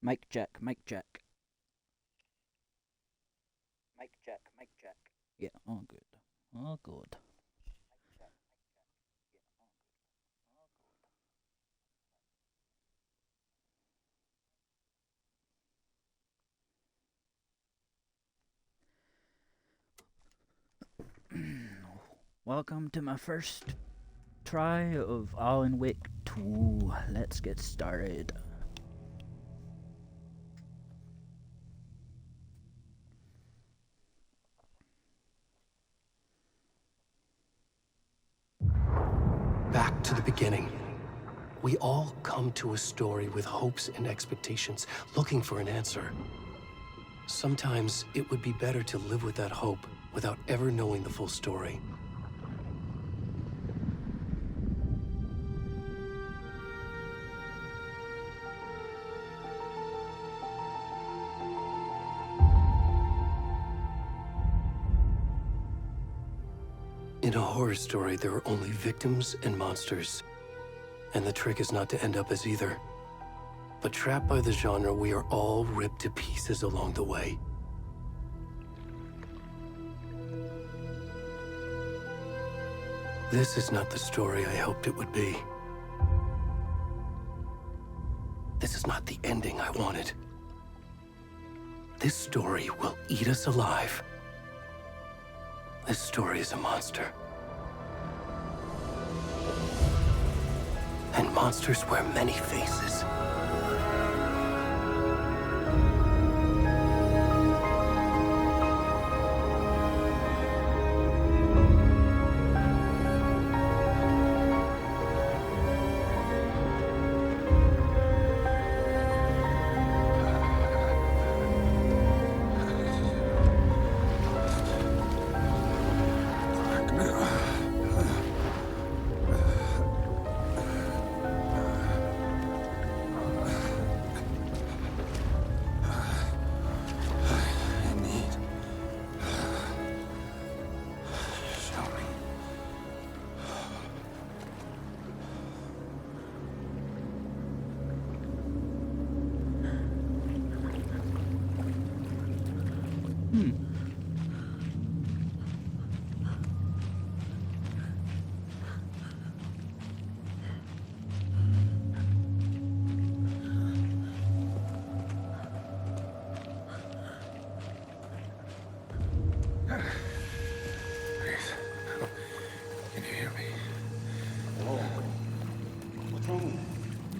Mic check, mic check. Mic check, mic check. Yeah, all good. All good. Welcome to my first try of Alan Wake 2. Let's get started. Back to the beginning. We all come to a story with hopes and expectations, looking for an answer. Sometimes it would be better to live with that hope without ever knowing the full story. In a horror story, there are only victims and monsters. And the trick is not to end up as either. But trapped by the genre, we are all ripped to pieces along the way. This is not the story I hoped it would be. This is not the ending I wanted. This story will eat us alive. This story is a monster. And monsters wear many faces. Please. Can you hear me? Hello? What's wrong?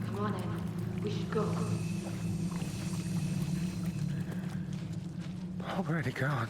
Come on, Emma. We should go. Already gone.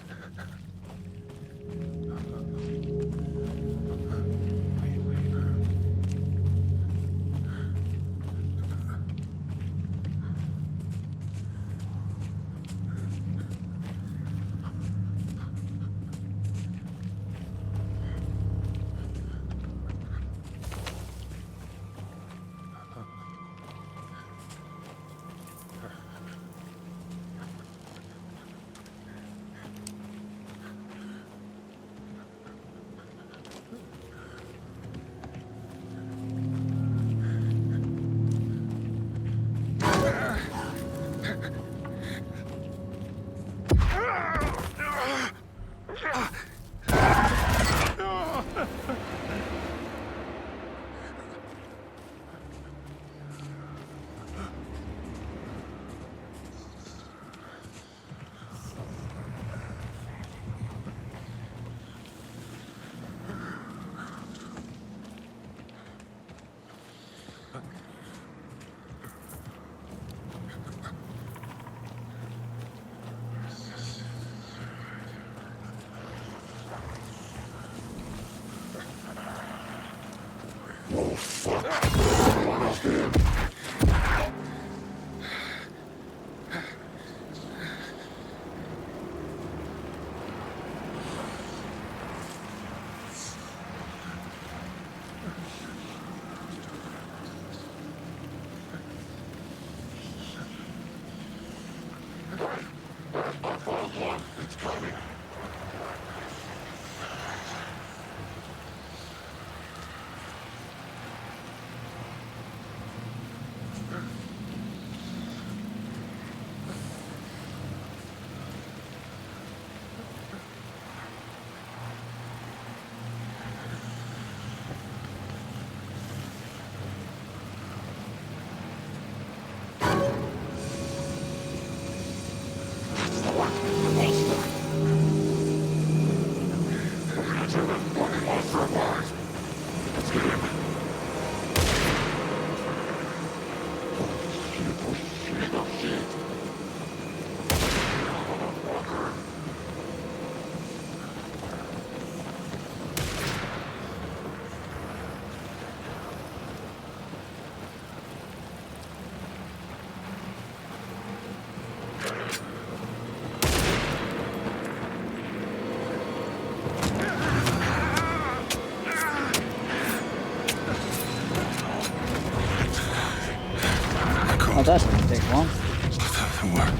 sure.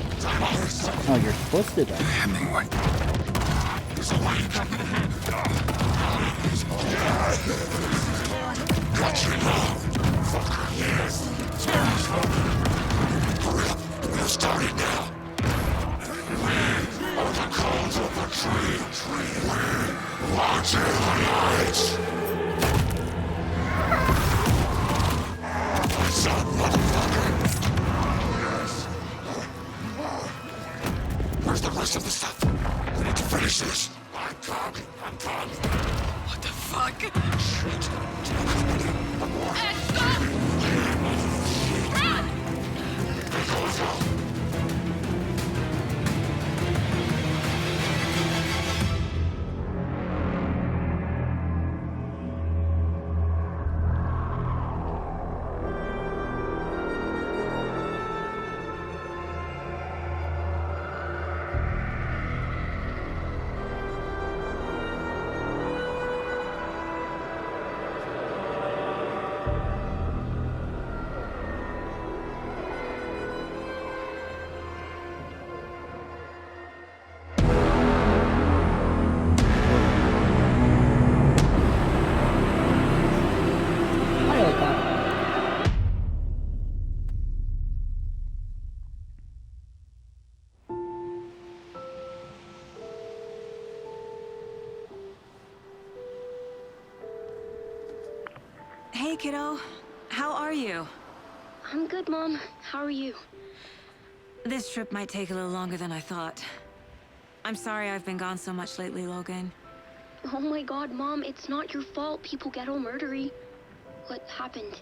Oh, you're supposed to die. Hemingway. Where's the rest of the stuff? We need to finish this. I'm done. What the fuck? Shit. Ed, stop! Run! I like that. Hey, kiddo. How are you? I'm good, Mom. How are you? This trip might take a little longer than I thought. I'm sorry I've been gone so much lately, Logan. Oh my god, Mom, it's not your fault people get all murdery. What happened?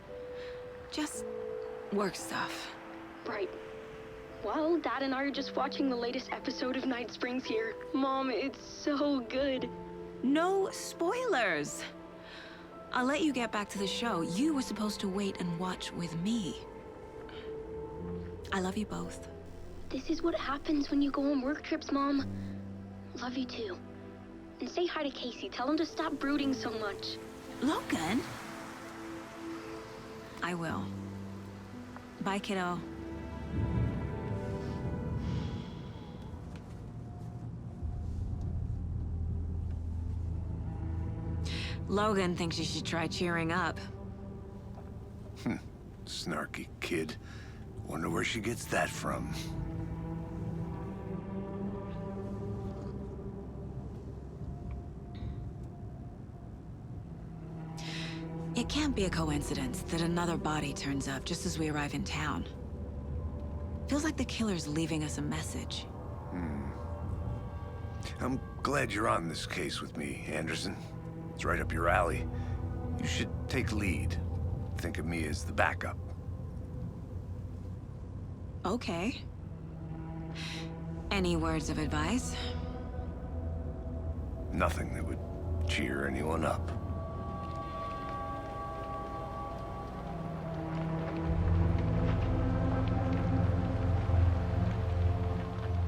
Just work stuff. Right. Well, Dad and I are just watching the latest episode of Night Springs here. Mom, it's so good. No spoilers! I'll let you get back to the show. You were supposed to wait and watch with me. I love you both. This is what happens when you go on work trips, Mom. Love you too. And say hi to Casey. Tell him to stop brooding so much. Logan? I will. Bye, kiddo. Logan thinks you should try cheering up. Snarky kid. Wonder where she gets that from. It can't be a coincidence that another body turns up just as we arrive in town. Feels like the killer's leaving us a message. I'm glad you're on this case with me, Anderson. It's right up your alley. You should take lead. Think of me as the backup. Okay. Any words of advice? Nothing that would cheer anyone up.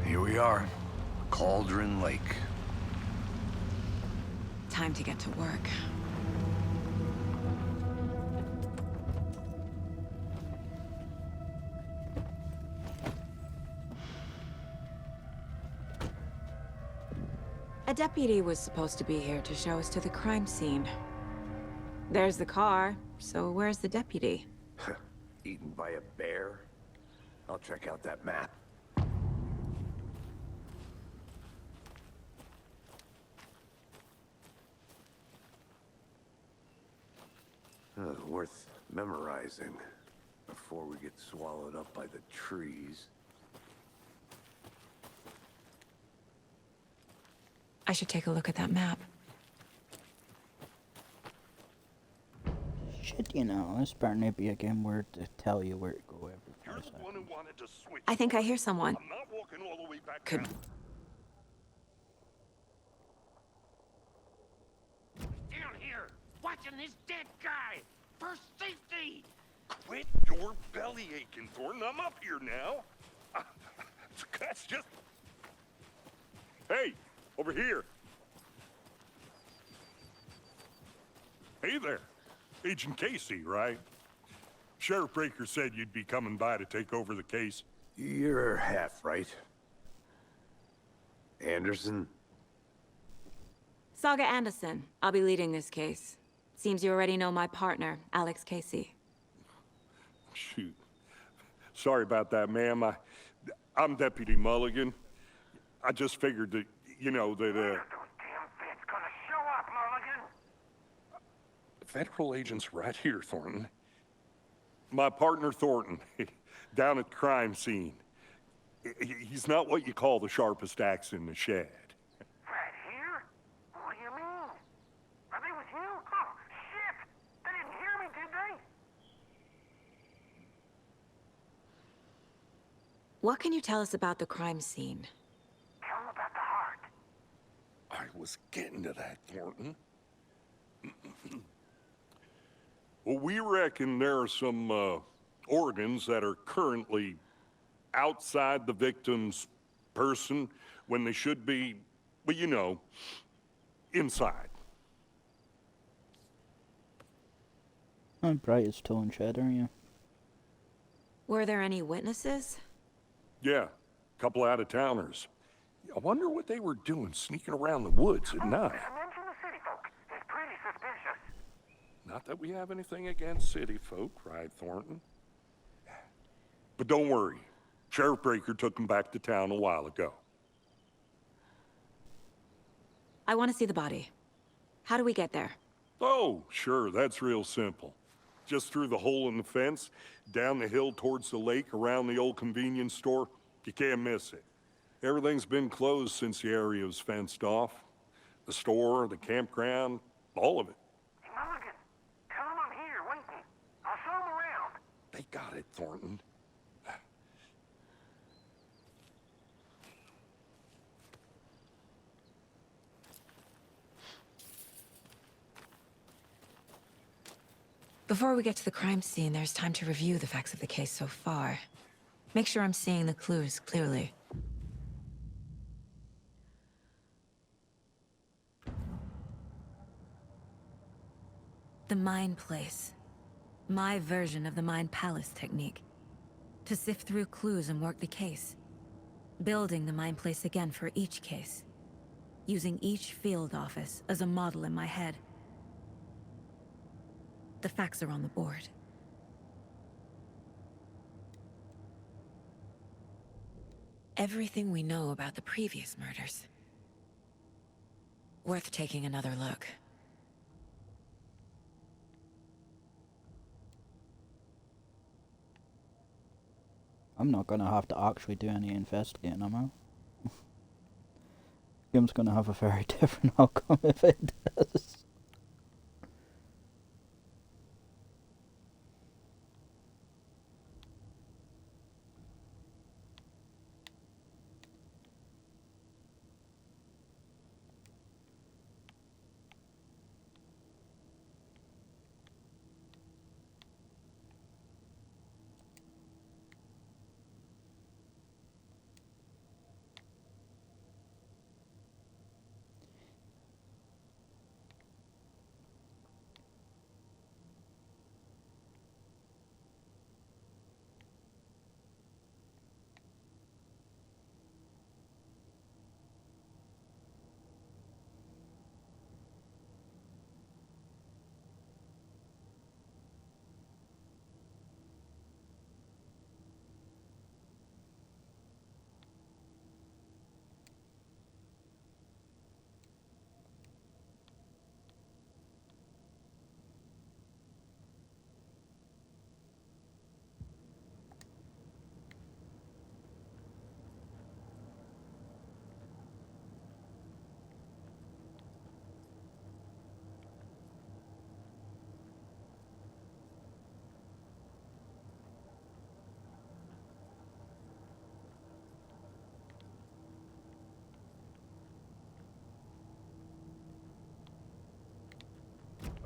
Here we are. Cauldron Lake. Time to get to work. A deputy was supposed to be here to show us to the crime scene. There's the car, so where's the deputy? Eaten by a bear? I'll check out that map. Worth memorizing before we get swallowed up by the trees. I should take a look at that map. Shit, you know, this part may be a game where to tell you where to go every You're 5 the seconds. one who wanted to switch. I think I hear someone. I'm not walking all the way back Could- down. Down here, watching this dead guy. For safety. Quit your belly aching, Thornton. I'm up here now. That's just... Hey, over here. Hey there. Agent Casey, right? Sheriff Breaker said you'd be coming by to take over the case. You're half right. Anderson? Saga Anderson. I'll be leading this case. Seems you already know my partner, Alex Casey. Shoot. Sorry about that, ma'am. I'm Deputy Mulligan. I just figured that, you know, that, Those damn feds gonna show up, Mulligan. Federal agents right here, Thornton. My partner, Thornton, down at the crime scene. He's not what you call the sharpest axe in the shed. Right here? What do you mean? Are they with you? Oh, shit! They didn't hear me, did they? What can you tell us about the crime scene? Tell them about the heart. I was getting to that, Thornton. Well, we reckon there are some organs that are currently outside the victim's person when they should be, well, you know, inside. I'm bright as tone shed, aren't you? Were there any witnesses? Yeah, a couple out-of-towners. I wonder what they were doing sneaking around the woods at night. Mention the city folk. It's pretty suspicious. Not that we have anything against city folk, cried Thornton. But don't worry. Sheriff Breaker took them back to town a while ago. I want to see the body. How do we get there? Oh, sure, that's real simple. Just through the hole in the fence, down the hill towards the lake, around the old convenience store. You can't miss it. Everything's been closed since the area was fenced off. The store, the campground, all of it. Hey, Mulligan, tell them I'm here, waiting. I'll show them around. They got it, Thornton. Before we get to the crime scene, there's time to review the facts of the case so far. Make sure I'm seeing the clues clearly. The Mind Place. My version of the Mind Palace technique. To sift through clues and work the case. Building the Mind Place again for each case. Using each field office as a model in my head. The facts are on the board. Everything we know about the previous murders. Worth taking another look. I'm not gonna have to actually do any investigating, am I? Game's gonna have a very different outcome if it does.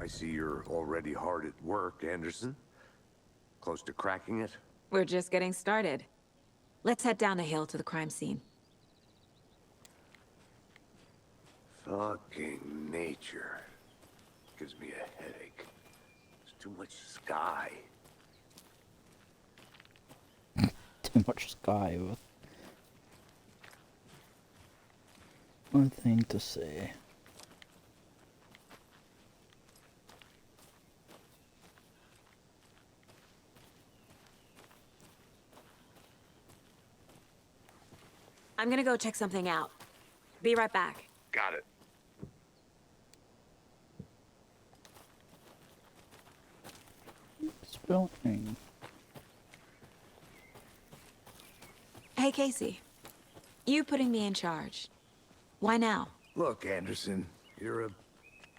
I see you're already hard at work, Anderson. Close to cracking it? We're just getting started. Let's head down the hill to the crime scene. Fucking nature. Gives me a headache. There's too much sky. too much sky with one thing to say. I'm gonna go check something out. Be right back. Got it. Spelling. Hey, Casey. You putting me in charge. Why now? Look, Anderson, you're a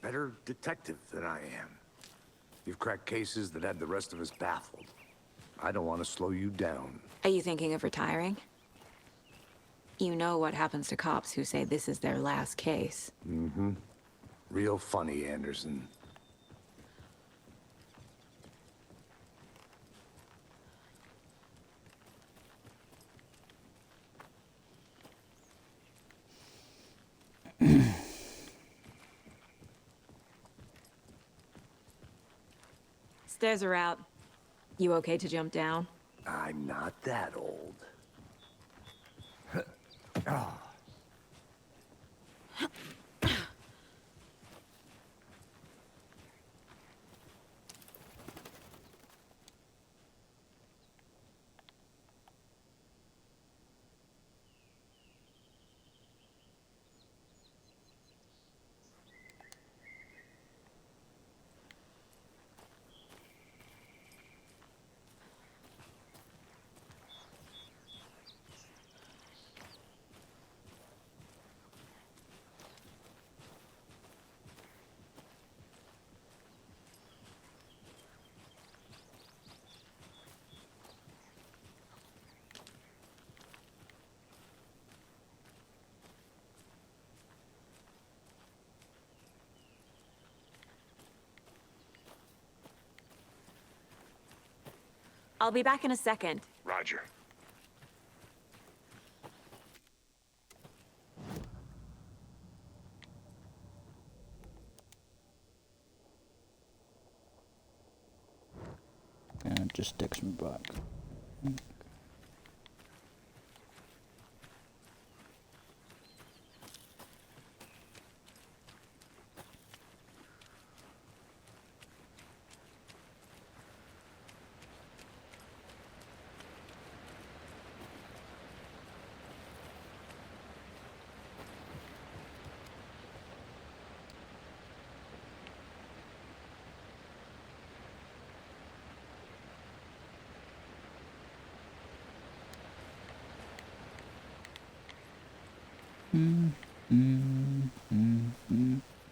better detective than I am. You've cracked cases that had the rest of us baffled. I don't want to slow you down. Are you thinking of retiring? You know what happens to cops who say this is their last case. Mm-hmm. Real funny, Anderson. Stairs are out. You okay to jump down? I'm not that old. Ah. I'll be back in a second. Roger. And it just sticks me back.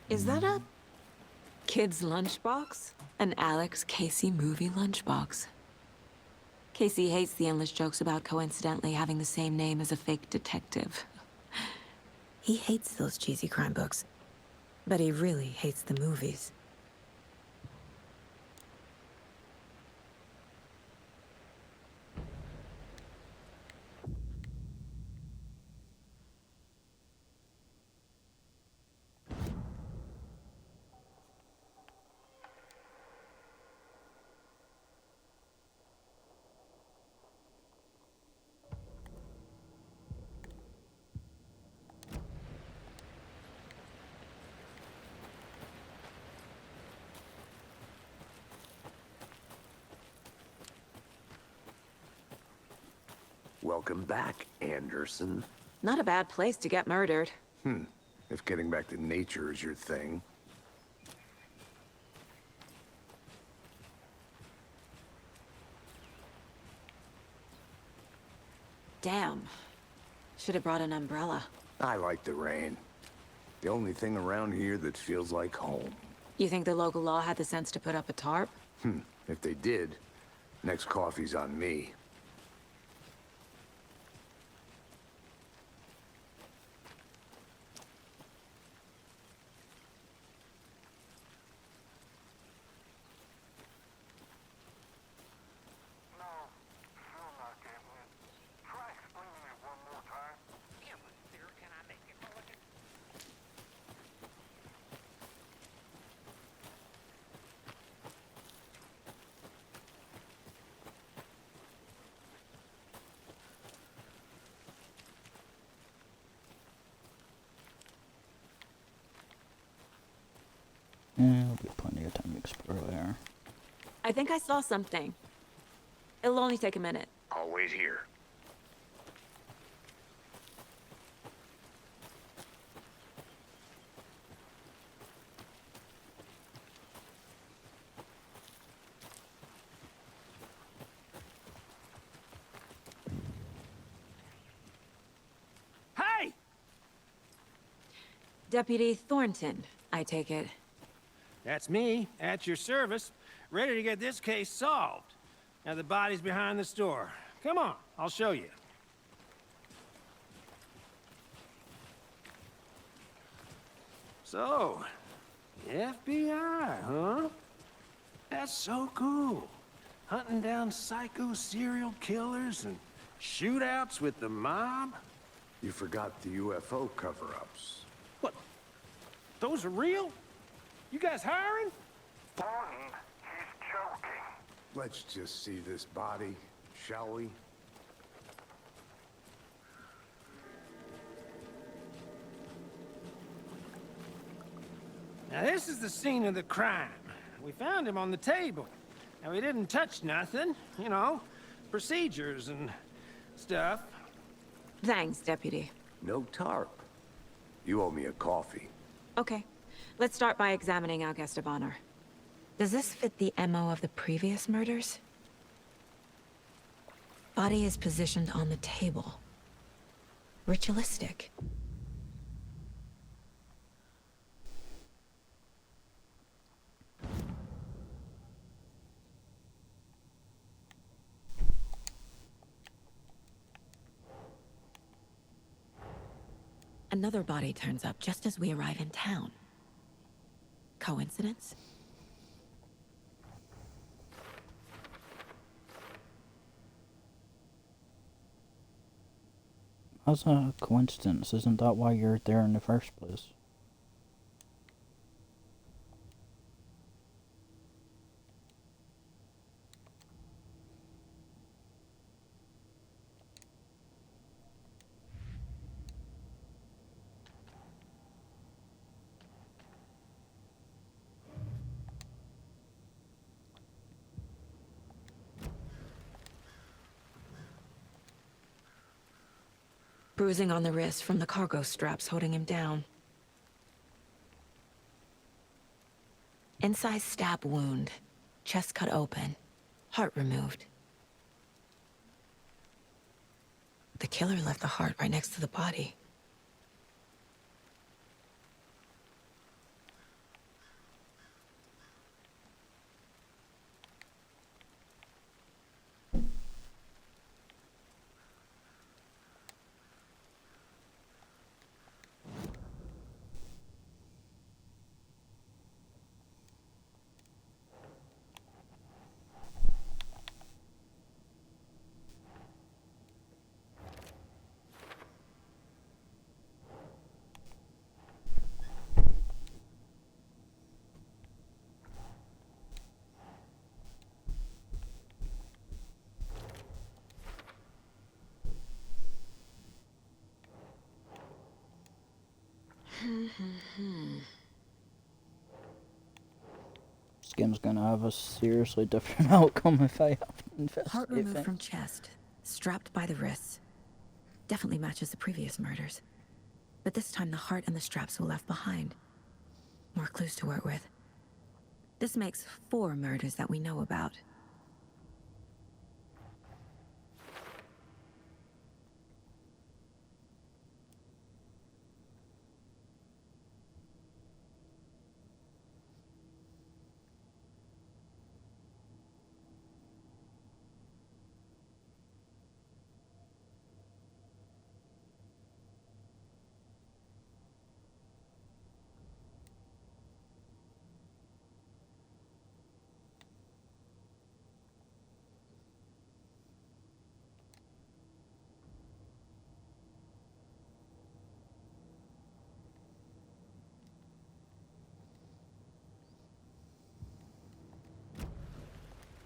Is that a kid's lunchbox? An Alex Casey movie lunchbox. Casey hates the endless jokes about coincidentally having the same name as a fake detective. He hates those cheesy crime books, but he really hates the movies. Welcome back, Anderson. Not a bad place to get murdered. If getting back to nature is your thing. Damn. Should have brought an umbrella. I like the rain. The only thing around here that feels like home. You think the local law had the sense to put up a tarp? If they did, next coffee's on me. No, still not getting it. Try explaining it one more time. Yeah, but sir, can I make it look at... There'll be plenty of time to explore there. I think I saw something. It'll only take a minute. I'll wait here. Hey! Deputy Thornton, I take it. That's me, at your service, ready to get this case solved. Now the body's behind the store. Come on, I'll show you. So, the FBI, huh? That's so cool. Hunting down psycho serial killers and shootouts with the mob. You forgot the UFO cover-ups. What? Those are real? You guys hiring? Thornton, he's joking. Let's just see this body, shall we? Now this is the scene of the crime. We found him on the table. Now he didn't touch nothing, you know, procedures and stuff. Thanks, Deputy. No tarp. You owe me a coffee. Okay. Let's start by examining our guest of honor. Does this fit the MO of the previous murders? Body is positioned on the table. Ritualistic. Another body turns up just as we arrive in town. Coincidence? How's a coincidence? Isn't that why you're there in the first place? Bruising on the wrist from the cargo straps holding him down. Incised stab wound. Chest cut open. Heart removed. The killer left the heart right next to the body. This game's gonna have a seriously different outcome if I have to investigate Heart removed things. from chest, strapped by the wrists. Definitely matches the previous murders. But this time the heart and the straps were left behind. More clues to work with. This makes 4 murders that we know about.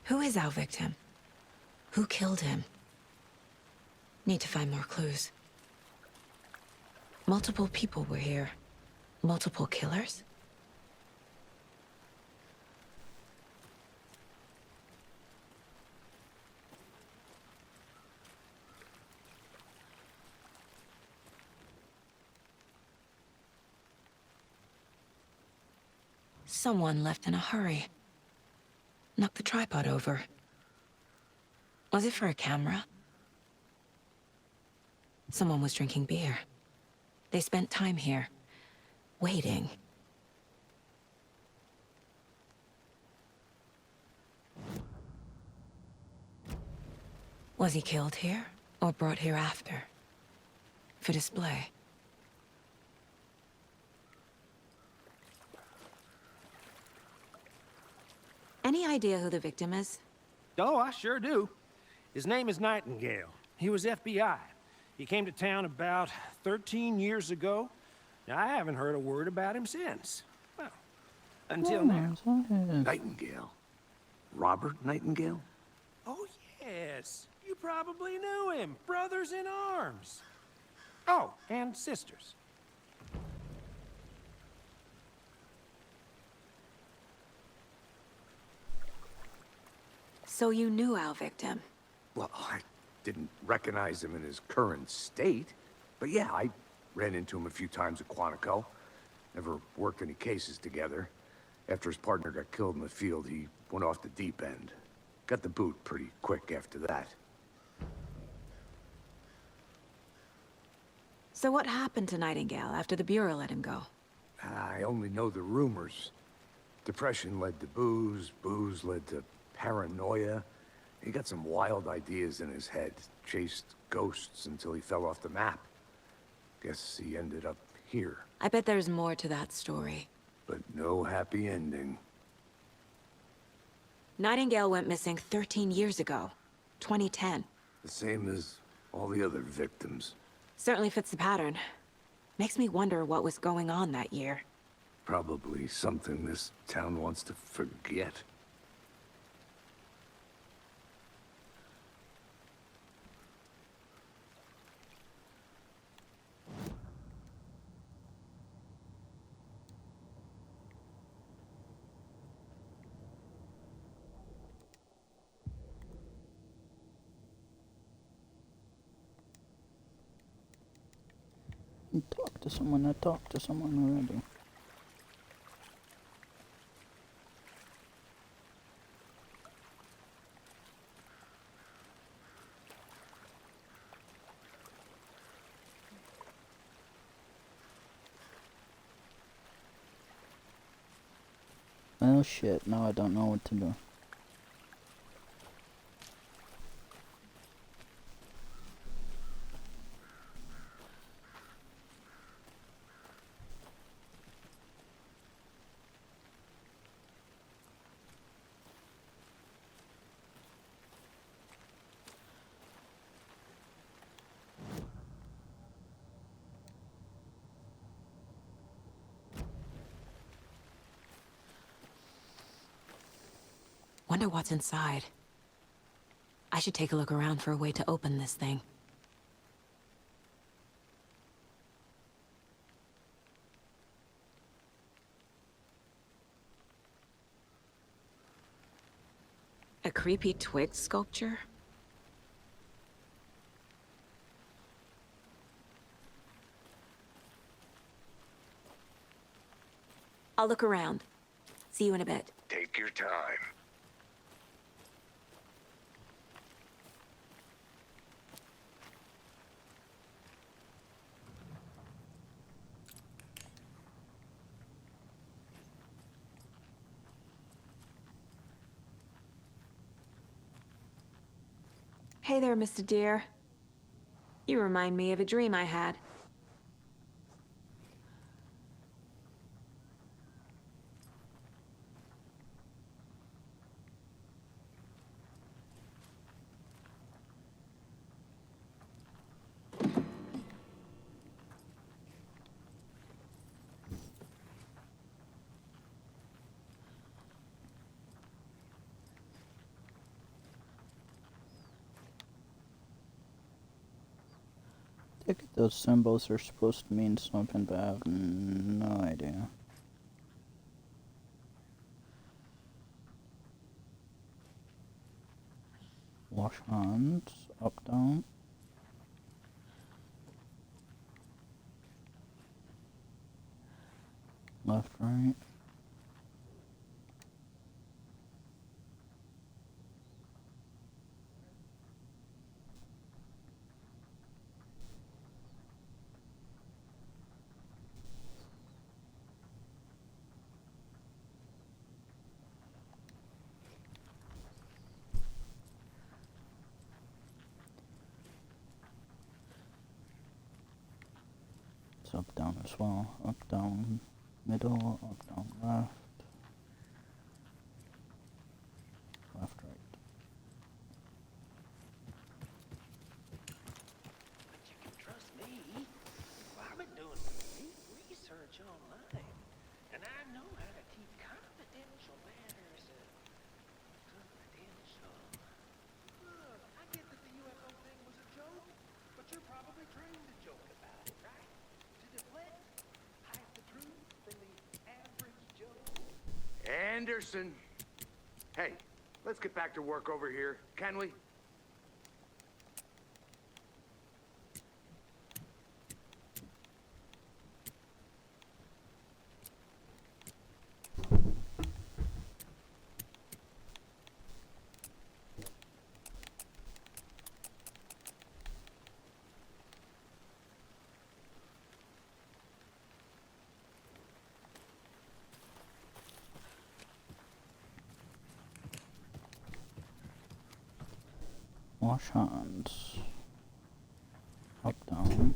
Who is our victim? Who killed him? Need to find more clues. Multiple people were here. Multiple killers? Someone left in a hurry. Knocked the tripod over. Was it for a camera? Someone was drinking beer. They spent time here, waiting. Was he killed here, or brought here after? For display? Any idea who the victim is? Oh, I sure do. His name is Nightingale. He was FBI. He came to town about 13 years ago. Now, I haven't heard a word about him since. Well, until now. Nightingale? Robert Nightingale? Oh, yes. You probably knew him. Brothers in arms. Oh, and sisters. So you knew our victim? Well, I didn't recognize him in his current state. But yeah, I ran into him a few times at Quantico. Never worked any cases together. After his partner got killed in the field, he went off the deep end. Got the boot pretty quick after that. So what happened to Nightingale after the Bureau let him go? I only know the rumors. Depression led to booze, booze led to paranoia. He got some wild ideas in his head, chased ghosts until he fell off the map. Guess he ended up here, I bet there's more to that story. but no happy ending. Nightingale went missing 13 years ago. 2010. The same as all the other victims. Certainly fits the pattern. Makes me wonder what was going on that year. Probably something this town wants to forget. Talk to someone. I talked to someone already. Oh shit, now I don't know what to do. Wonder what's inside. I should take a look around for a way to open this thing. A creepy twig sculpture? I'll look around. See you in a bit. Take your time. Hey there, Mr. Deer. You remind me of a dream I had. I think those symbols are supposed to mean something, but I have no idea. Wash hands, up, down. Left, right. It's up, down as well. Up, down, middle, up, down, left. Left, right. But you can trust me. Well, I've been doing research online, and I know how to keep confidential matters confidential. Look, I get that the UFO thing was a joke, but you're probably trained to joke about it, right? To deflect, hide the truth from the average Joe. Anderson! Hey, let's get back to work over here, can we? Wash hands. Up, down.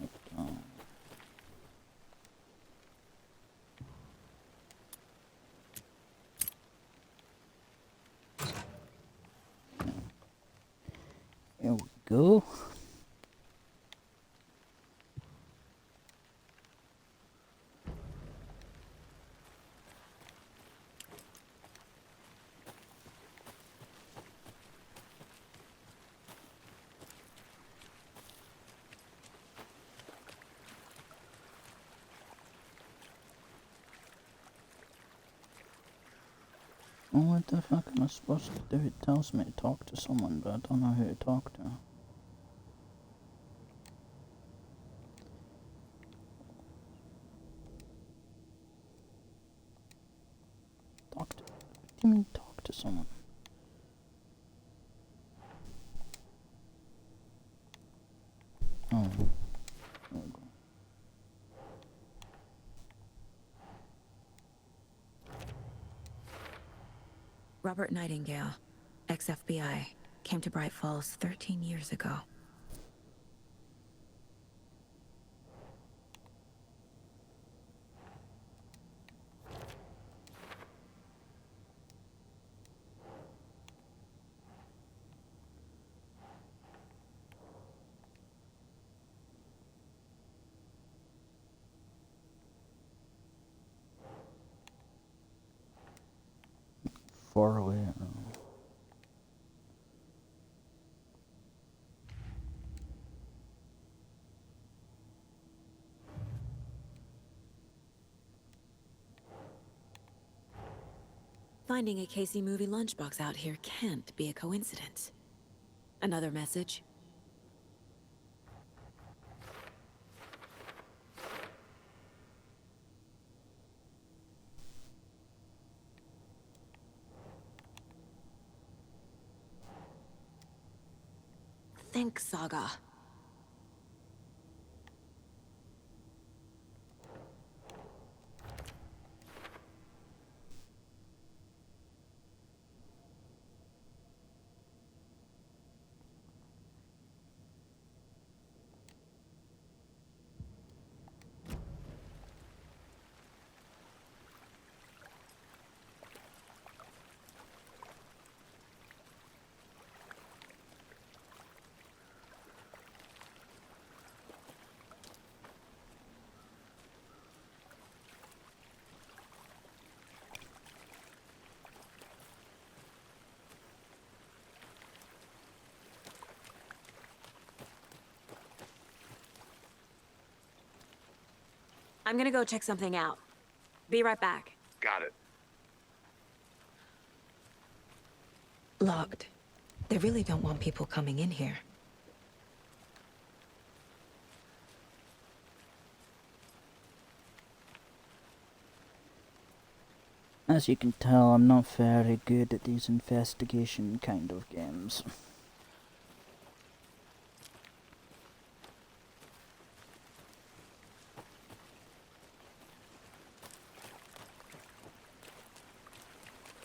Up, down. There we go. Oh, what the fuck am I supposed to do? It tells me to talk to someone, but I don't know who to talk to. Talk to... What do you mean talk to someone? Oh. There we go. Robert Nightingale, ex-FBI, came to Bright Falls 13 years ago. Far away. Finding a Casey movie lunchbox out here can't be a coincidence. Another message? Think, Saga. I'm gonna go check something out. Be right back. Got it. Locked. They really don't want people coming in here. As you can tell, I'm not very good at these investigation kind of games.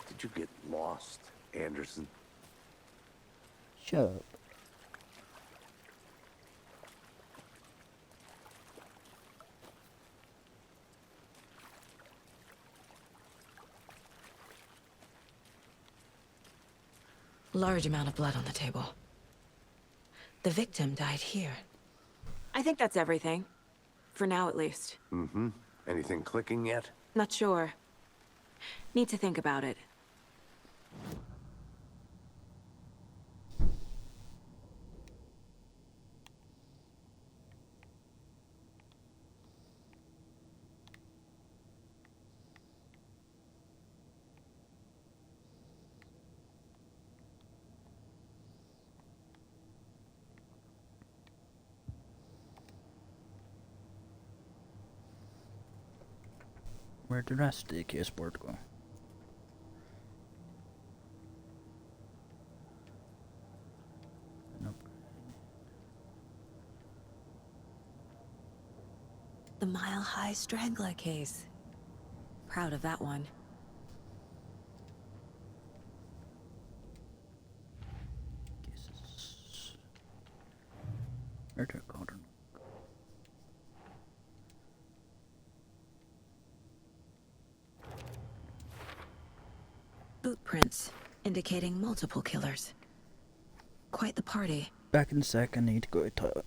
Did you get lost, Anderson? Shut up. Large amount of blood on the table. The victim died here. I think that's everything. For now, at least. Mm-hmm. Anything clicking yet? Not sure. Need to think about it. Where did the rest of the case board go? Nope. The Mile High Strangler case. Proud of that one. Cases. Murder Cauldron. Boot prints, indicating multiple killers. Quite the party. Back in a sec, I need to go to the toilet.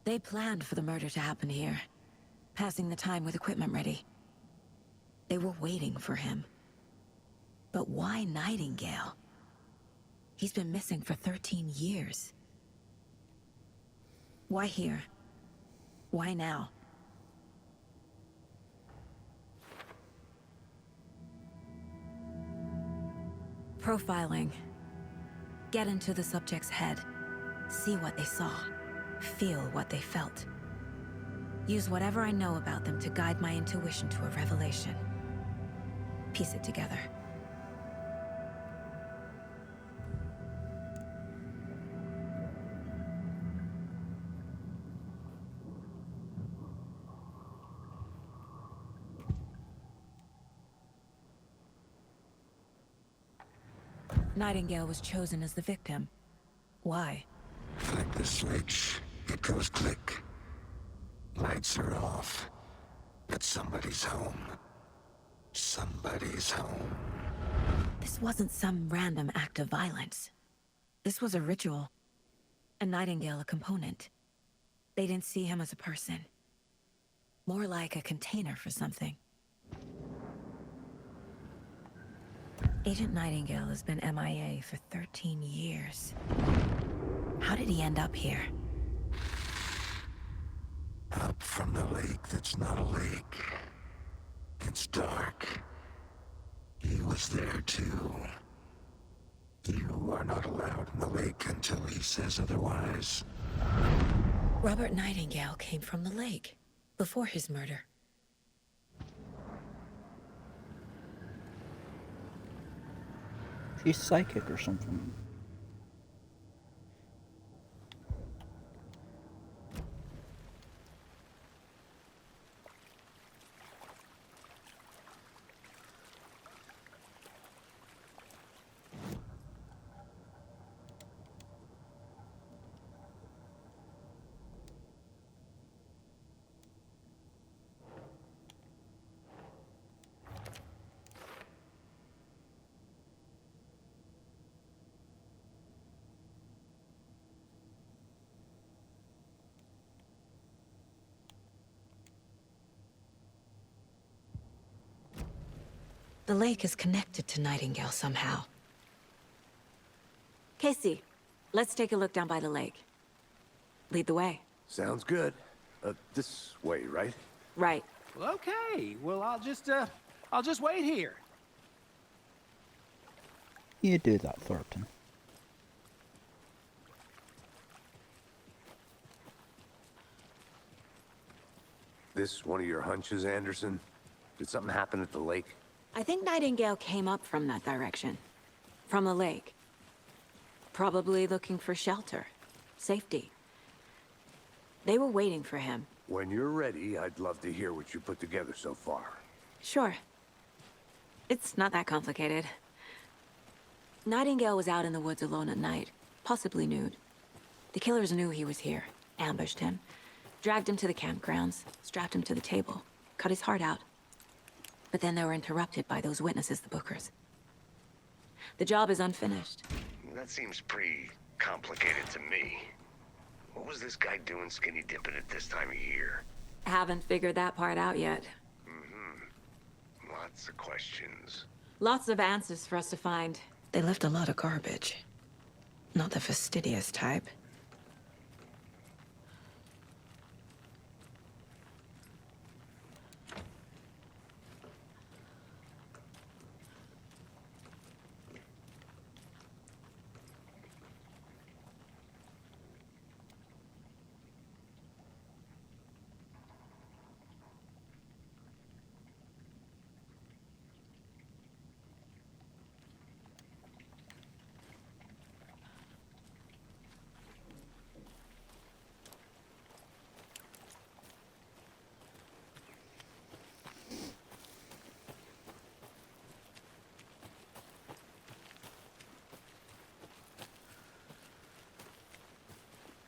They planned for the murder to happen here, passing the time with equipment ready. They were waiting for him. But why Nightingale? He's been missing for 13 years. Why here? Why now? Profiling. Get into the subject's head. See what they saw. Feel what they felt. Use whatever I know about them to guide my intuition to a revelation. Piece it together. Nightingale was chosen as the victim. Why? Flick the switch, it goes click. Lights are off. But somebody's home. Somebody's home. This wasn't some random act of violence. This was a ritual. And Nightingale a component. They didn't see him as a person. More like a container for something. Agent Nightingale has been MIA for 13 years. How did he end up here? Up from the lake that's not a lake. It's dark. He was there too. You are not allowed in the lake until he says otherwise. Robert Nightingale came from the lake, before his murder. She's psychic or something. The lake is connected to Nightingale somehow. Casey, let's take a look down by the lake. Lead the way. Sounds good. This way, right? Right. Well, okay. Well, I'll just wait here. You do that, Thornton. This one of your hunches, Anderson? Did something happen at the lake? I think Nightingale came up from that direction. From the lake. Probably looking for shelter. Safety. They were waiting for him. When you're ready, I'd love to hear what you put together so far. Sure. It's not that complicated. Nightingale was out in the woods alone at night, possibly nude. The killers knew he was here, ambushed him, dragged him to the campgrounds, strapped him to the table, cut his heart out. But then they were interrupted by those witnesses, the Bookers. The job is unfinished. That seems pretty complicated to me. What was this guy doing skinny dipping at this time of year? Haven't figured that part out yet. Lots of questions. Lots of answers for us to find. They left a lot of garbage. Not the fastidious type.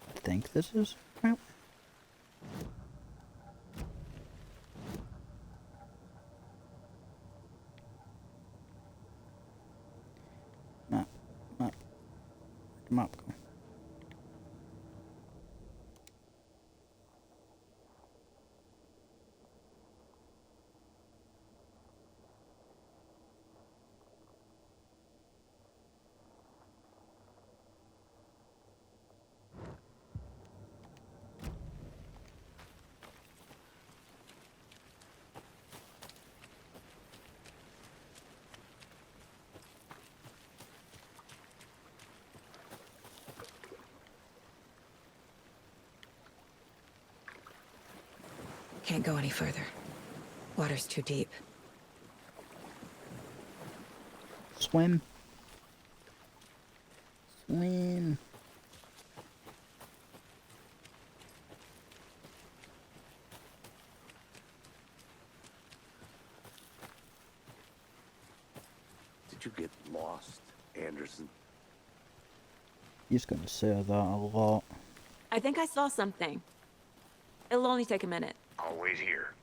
I think this is right. Map. Where'd the map go? Can't go any further. Water's too deep. Swim. Swim. Did you get lost, Anderson? You're just gonna say that a lot. I think I saw something. It'll only take a minute. I'll wait here.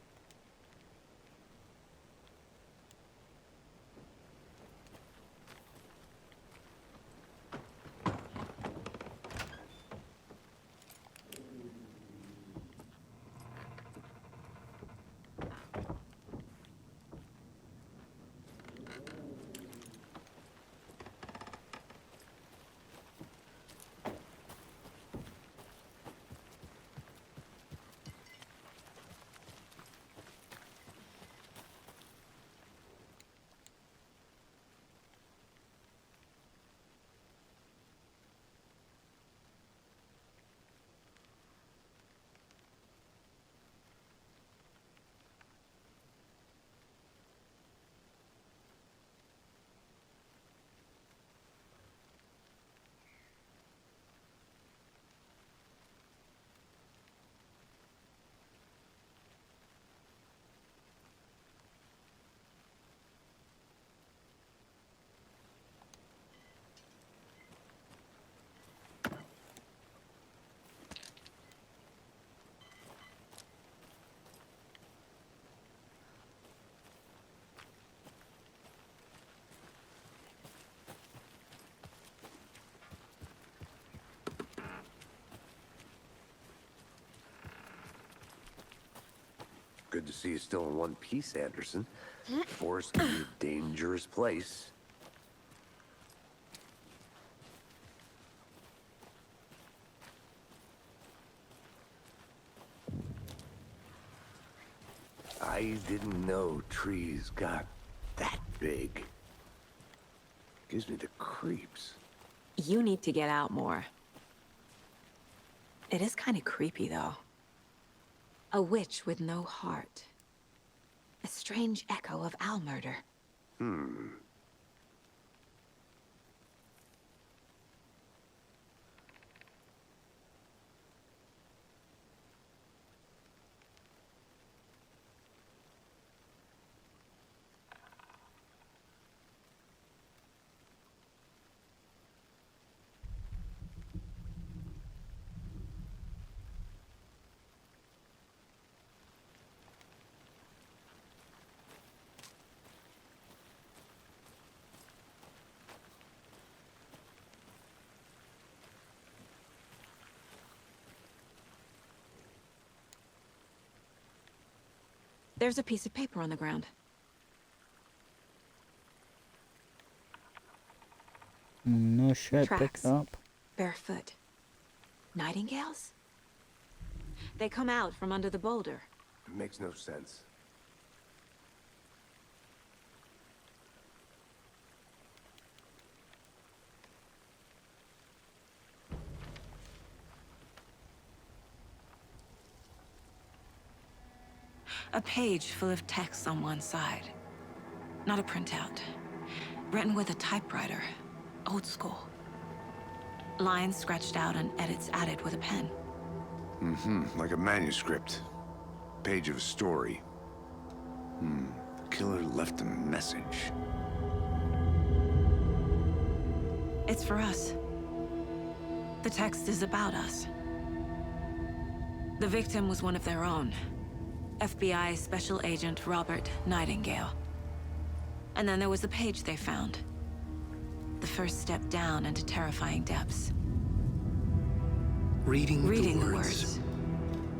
Good to see you still in one piece, Anderson. The forest can be a dangerous place. I didn't know trees got that big. Gives me the creeps. You need to get out more. It is kind of creepy, though. A witch with no heart. A strange echo of owl murder. There's a piece of paper on the ground. No shit, pick Tracks. it up. Barefoot. Nightingales? They come out from under the boulder. It makes no sense. A page full of text on one side. Not a printout. Written with a typewriter. Old school. Lines scratched out and edits added with a pen. Like a manuscript. Page of a story. The killer left a message. It's for us. The text is about us. The victim was one of their own. FBI Special Agent Robert Nightingale. And then there was the page they found. The first step down into terrifying depths. Reading The the words. words.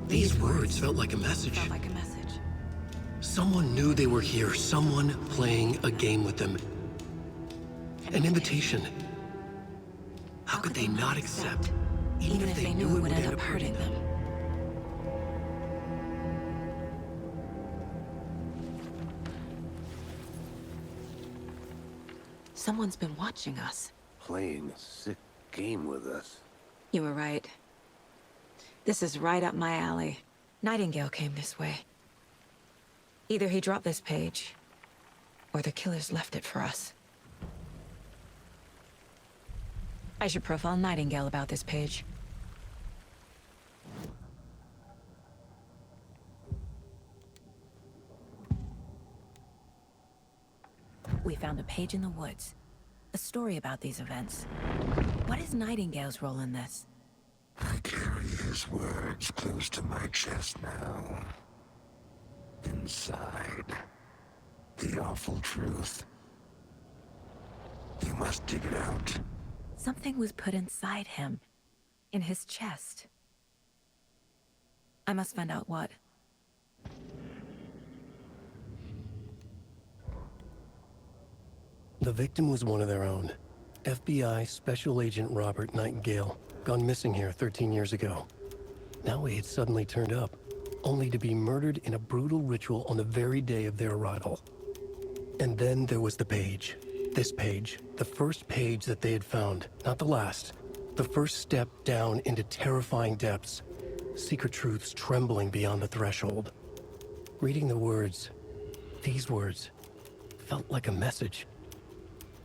These words felt like a message. Felt like a message. Someone knew they were here, someone playing a game with them. An invitation. How could they not accept, even if they knew it would end up hurting them? Someone's been watching us. Playing a sick game with us. You were right. This is right up my alley. Nightingale came this way. Either he dropped this page, or the killers left it for us. I should profile Nightingale about this page. We found a page in the woods. A story about these events. What is Nightingale's role in this? I carry his words close to my chest now. Inside, the awful truth. You must dig it out. Something was put inside him. In his chest. I must find out what. The victim was one of their own. FBI Special Agent Robert Nightingale, gone missing here 13 years ago. Now he had suddenly turned up, only to be murdered in a brutal ritual on the very day of their arrival. And then there was the page. This page, the first page that they had found, not the last. The first step down into terrifying depths. Secret truths trembling beyond the threshold. Reading the words, these words, felt like a message.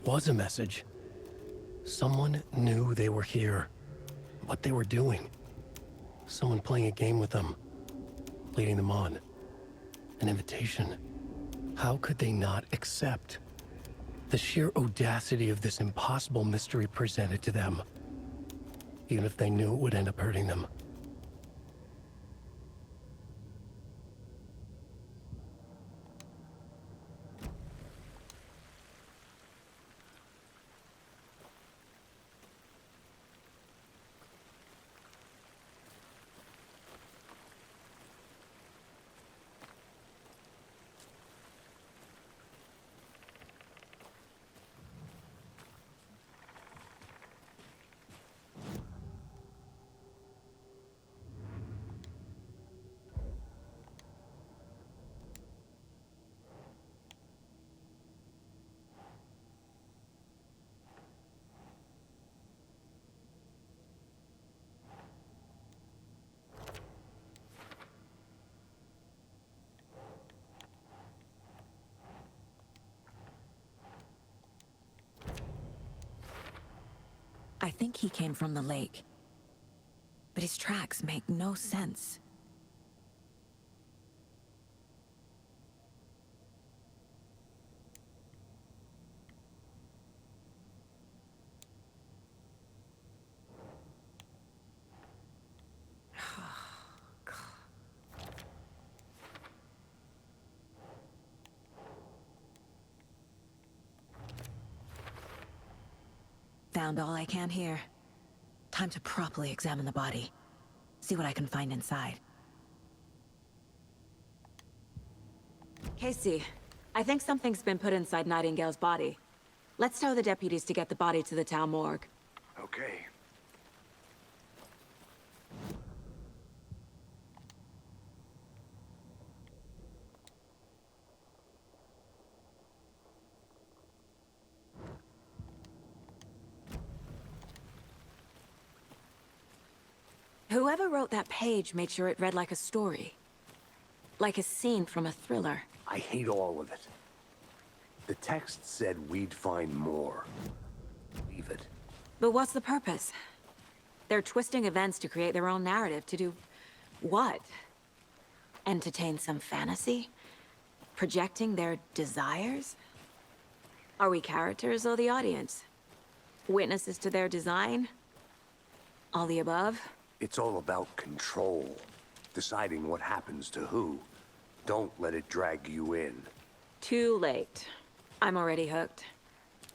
Was a message. Someone knew they were here. What they were doing. Someone playing a game with them. Leading them on. An invitation. How could they not accept? The sheer audacity of this impossible mystery presented to them. Even if they knew it would end up hurting them. I think he came from the lake. But his tracks make no sense. Found all I can here. Time to properly examine the body. See what I can find inside. Casey, I think something's been put inside Nightingale's body. Let's tell the deputies to get the body to the town morgue. Okay. Whoever wrote that page made sure it read like a story. Like a scene from a thriller. I hate all of it. The text said we'd find more. Leave it. But what's the purpose? They're twisting events to create their own narrative to do... what? Entertain some fantasy? Projecting their desires? Are we characters or the audience? Witnesses to their design? All the above? It's all about control. Deciding what happens to who. Don't let it drag you in. Too late. I'm already hooked.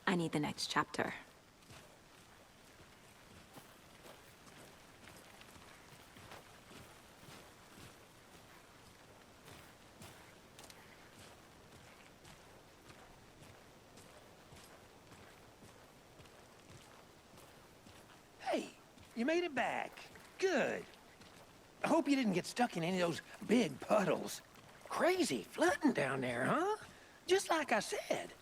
I need the next chapter. Hey, you made it back. Good. I hope you didn't get stuck in any of those big puddles. Crazy flooding down there, huh? Just like I said.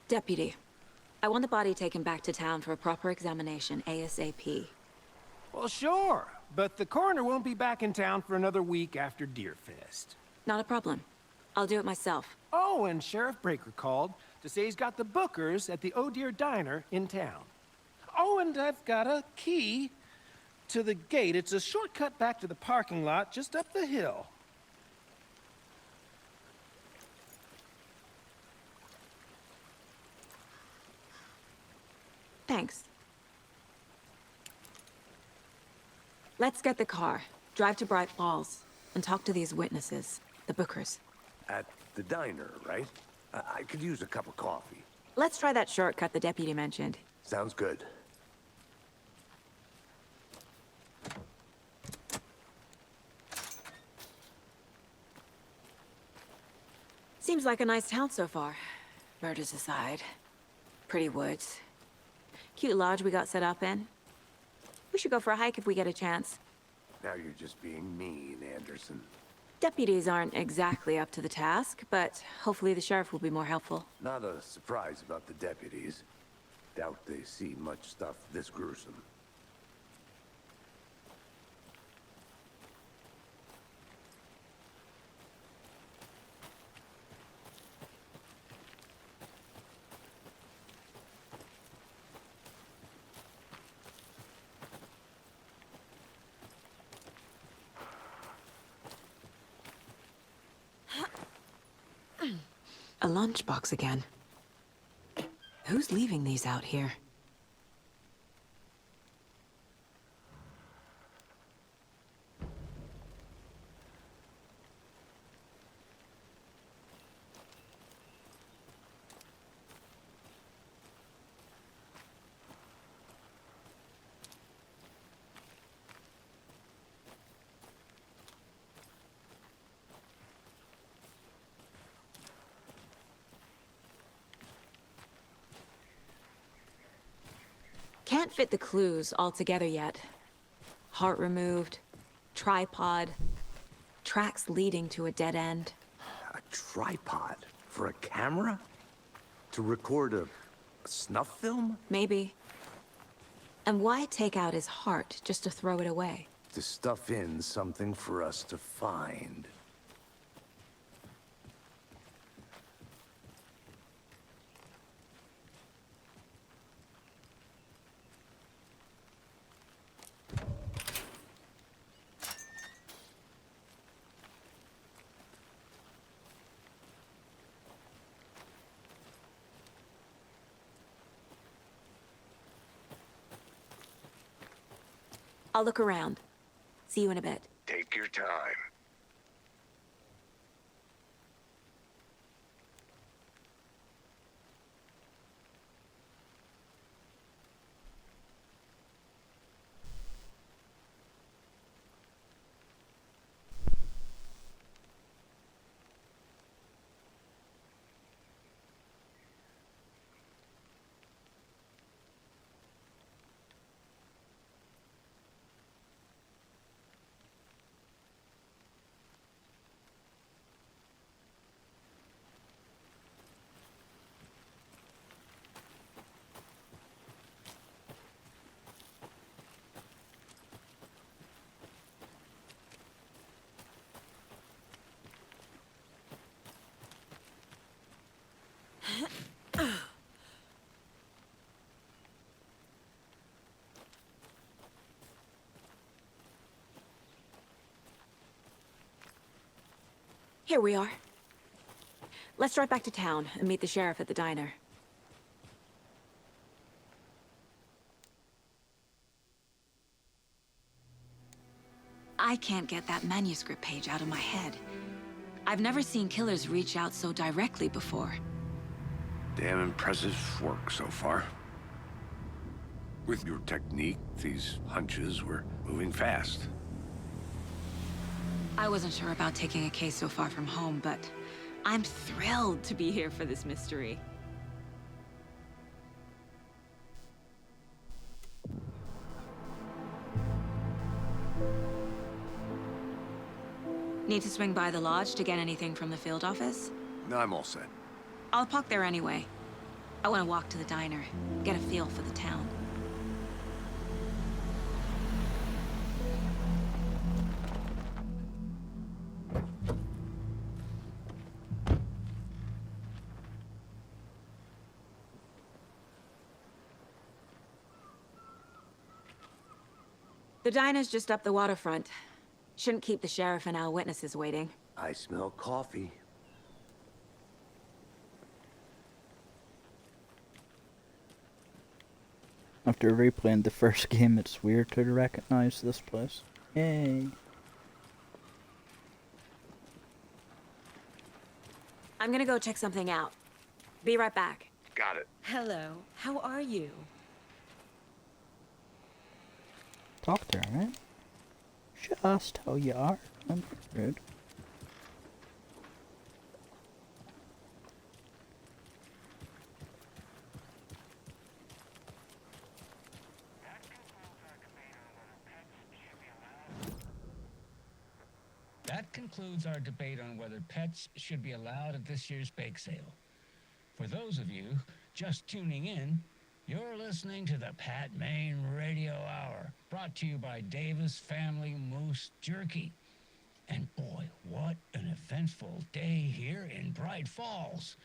Deputy, I want the body taken back to town for a proper examination ASAP. Well, sure. But the coroner won't be back in town for another week after Deerfest. Not a problem. I'll do it myself. Oh, and Sheriff Breaker called to say he's got the Bookers at the Oh Deer Diner in town. Oh, and I've got a key to the gate. It's a shortcut back to the parking lot just up the hill. Thanks. Let's get the car, drive to Bright Falls, and talk to these witnesses, the Bookers. At the diner, right? I could use a cup of coffee. Let's try that shortcut the deputy mentioned. Sounds good. Seems like a nice town so far. Murders aside. Pretty woods. Cute lodge we got set up in. We should go for a hike if we get a chance. Now you're just being mean, Anderson. Deputies aren't exactly up to the task, but hopefully the sheriff will be more helpful. Not a surprise about the deputies. Doubt they see much stuff this gruesome. A lunchbox again. Who's leaving these out here? Can't fit the clues all together yet. Heart removed, tripod, tracks leading to a dead end. A tripod? For a camera? To record a snuff film? Maybe. And why take out his heart just to throw it away? To stuff in something for us to find. I'll look around. See you in a bit. Take your time. Here we are. Let's drive back to town and meet the sheriff at the diner. I can't get that manuscript page out of my head. I've never seen killers reach out so directly before. Damn impressive work so far. With your technique, these hunches were moving fast. I wasn't sure about taking a case so far from home, but I'm thrilled to be here for this mystery. Need to swing by the lodge to get anything from the field office? No, I'm all set. I'll park there anyway. I want to walk to the diner, get a feel for the town. The diner's just up the waterfront. Shouldn't keep the sheriff and our witnesses waiting. I smell coffee. After replaying the first game, it's weird to recognize this place. Yay. I'm gonna go check something out. Be right back. Got it. Hello, how are you? Talk to her, right? Just how you are. I'm rude. That concludes our debate on whether pets should be allowed at this year's bake sale. For those of you just tuning in, you're listening to the Pat Maine Radio Hour, brought to you by Davis Family Moose Jerky. And boy, what an eventful day here in Bright Falls.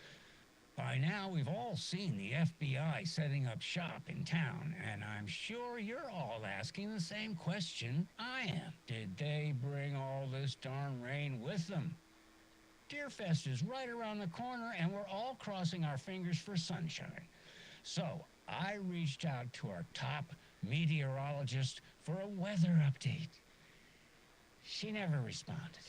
By now, we've all seen the FBI setting up shop in town, and I'm sure you're all asking the same question I am. Did they bring all this darn rain with them? Deerfest is right around the corner, and we're all crossing our fingers for sunshine. So, I reached out to our top meteorologist for a weather update. She never responded.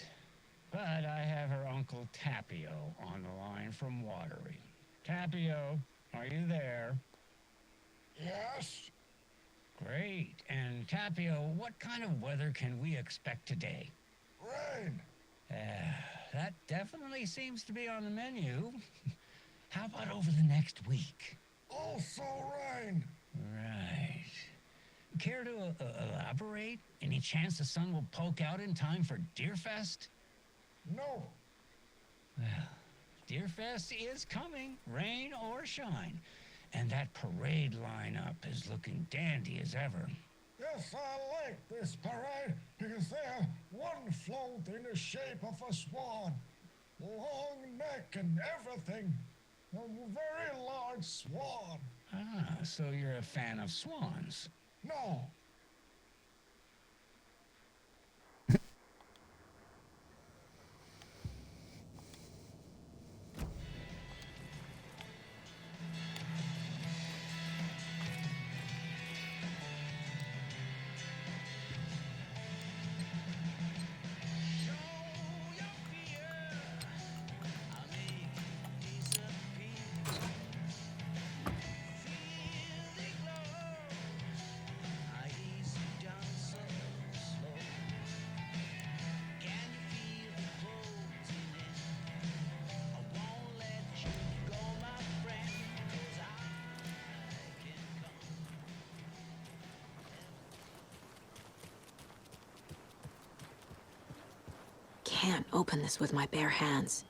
But I have her Uncle Tapio on the line from Watery. Tapio, are you there? Yes? Great. And Tapio, what kind of weather can we expect today? Rain. That definitely seems to be on the menu. How about over the next week? Also rain. Right. Care to elaborate? Any chance the sun will poke out in time for Deerfest? No. Well, Deerfest is coming, rain or shine. And that parade lineup is looking dandy as ever. Yes, I like this parade because they have one float in the shape of a swan. Long neck and everything. A very large swan. Ah, so you're a fan of swans. No. can't open this with my bare hands.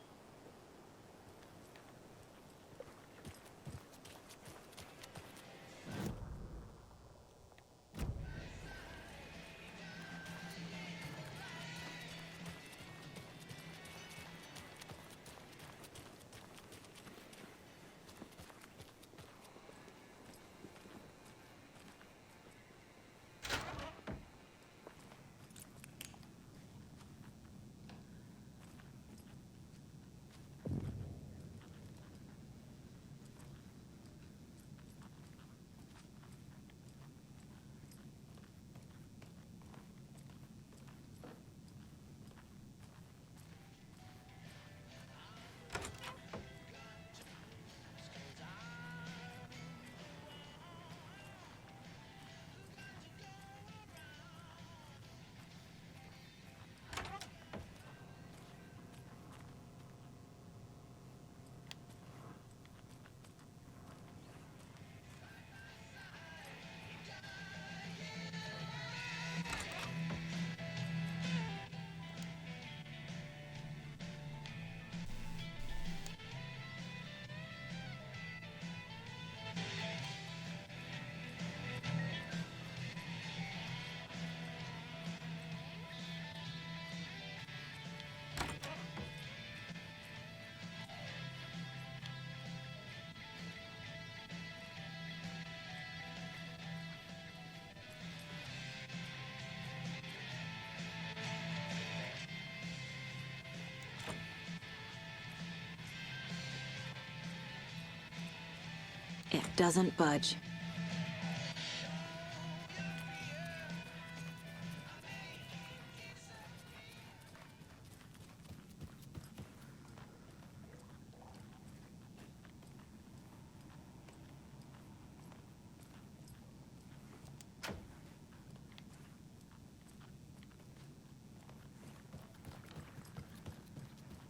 It doesn't budge.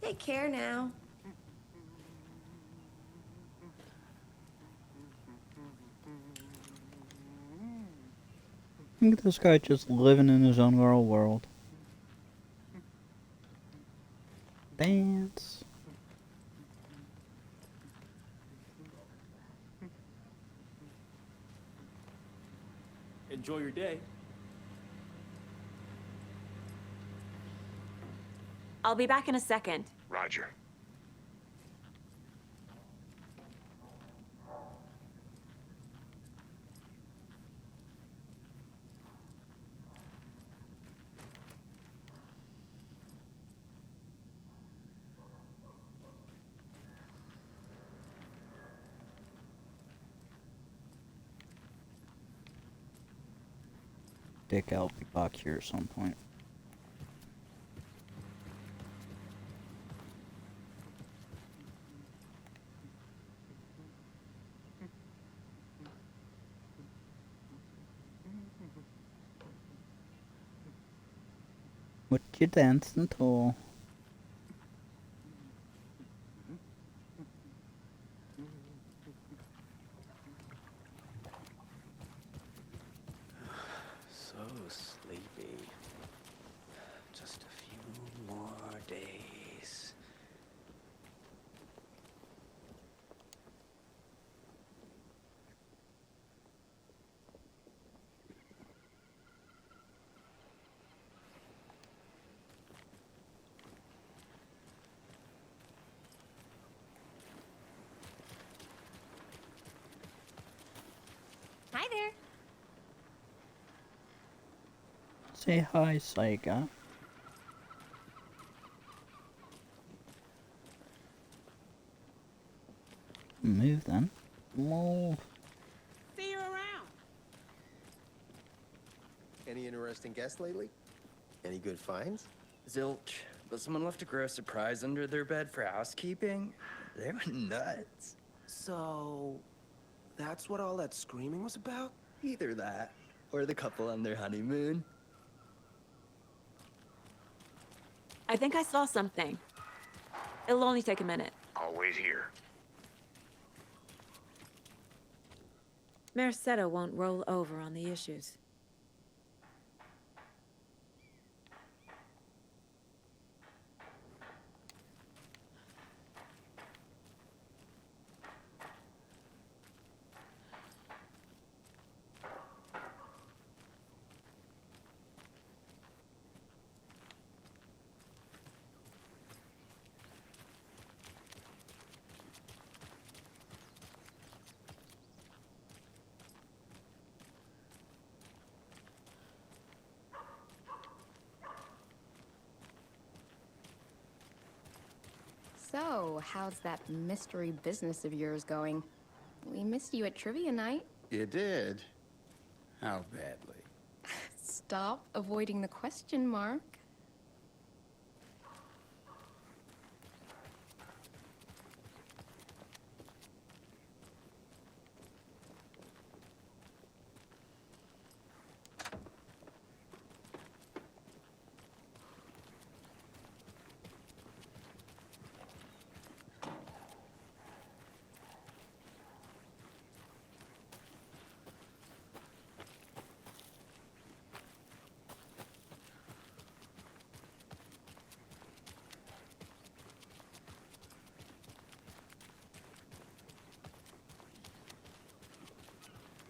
Take care now. Look at this guy just living in his own little world. Dance. Enjoy your day. I'll be back in a second. Roger. Dick, I'll be back here at some point. What you dancing to? So sleepy. Just a few more days. Hi there. Say hi, Saiga. Move then. Move. See you around. Any interesting guests lately? Any good finds? Zilch, but someone left a gross surprise under their bed for housekeeping. They went nuts. So, that's what all that screaming was about? Either that, or the couple on their honeymoon. I think I saw something. It'll only take a minute. I'll wait here. Merceda won't roll over on the issues. So, how's that mystery business of yours going? We missed you at trivia night. You did? How badly? Stop avoiding the question, Mark.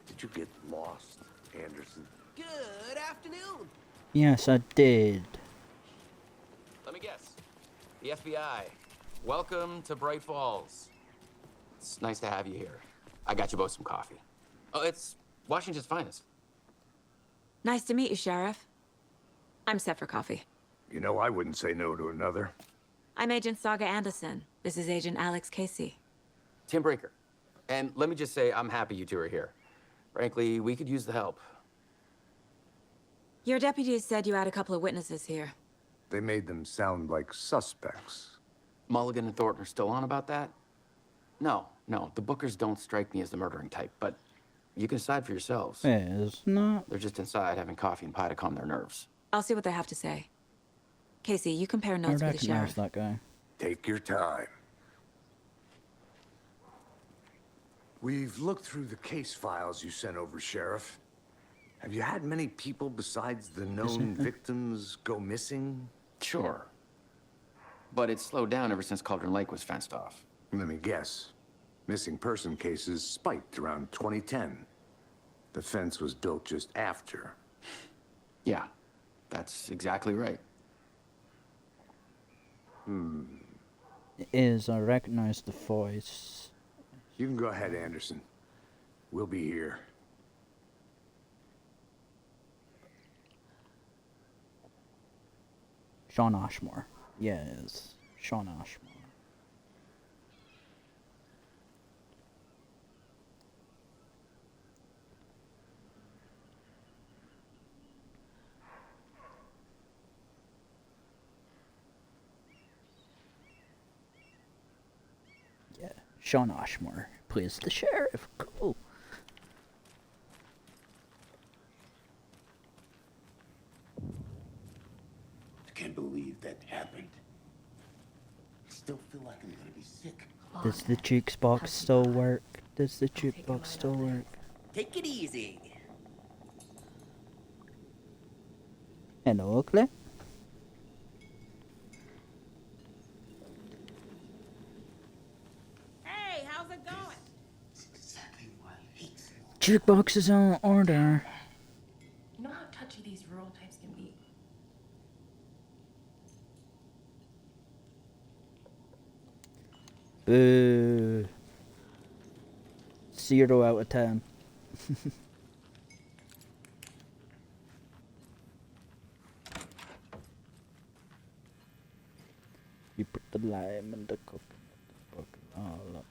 Did you get lost, Anderson? Good afternoon. Yes, I did. Let me guess. The FBI. Welcome to Bright Falls. It's nice to have you here. I got you both some coffee. Oh, it's Washington's finest. Nice to meet you, Sheriff. I'm set for coffee. You know, I wouldn't say no to another. I'm Agent Saga Anderson. This is Agent Alex Casey. Tim Breaker. And let me just say, I'm happy you two are here. Frankly, we could use the help. Your deputies said you had a couple of witnesses here. They made them sound like suspects. Mulligan and Thornton are still on about that? No, the Bookers don't strike me as the murdering type, but you can decide for yourselves. It's not. They're just inside having coffee and pie to calm their nerves. I'll see what they have to say. Casey, you compare notes I with the sheriff. recognize that guy. Take your time. We've looked through the case files you sent over, Sheriff. Have you had many people besides the known victims go missing? Sure. But it's slowed down ever since Cauldron Lake was fenced off. Let me guess. Missing person cases spiked around 2010. The fence was built just after. Yeah, that's exactly right. It is. I recognize the voice. You can go ahead, Anderson. We'll be here. Sean Ashmore. Yeah, it is. Sean Ashmore. Yeah, Sean Ashmore plays the sheriff. Cool. I can't believe that happened. I still feel like I'm gonna be sick. Does the jukebox still work? Does the jukebox still work? Take it easy. Hello, Oakley. Hey, how's it going? Jukebox is on order. You know how touchy these rural types can be. Boo. 0 out of 10. You put the lime in the coconut. Oh,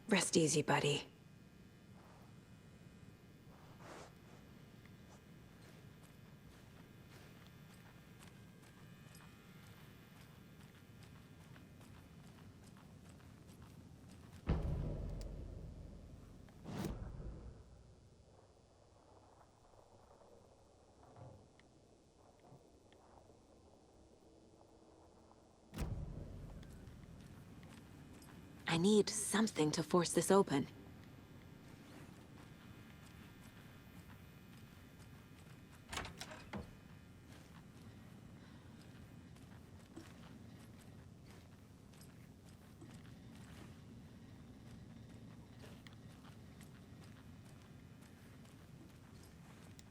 Rest easy, buddy. I need something to force this open.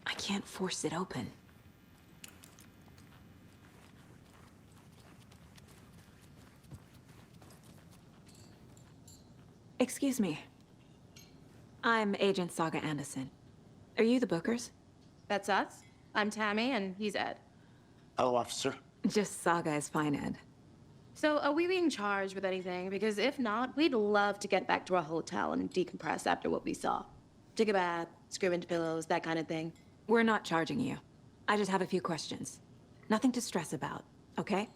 I can't force it open. Excuse me. I'm Agent Saga Anderson. Are you the Bookers? That's us. I'm Tammy, and he's Ed. Hello, officer. Just Saga is fine, Ed. So, are we being charged with anything? Because if not, we'd love to get back to our hotel and decompress after what we saw. Take a bath, scream into pillows, that kind of thing. We're not charging you. I just have a few questions. Nothing to stress about, okay?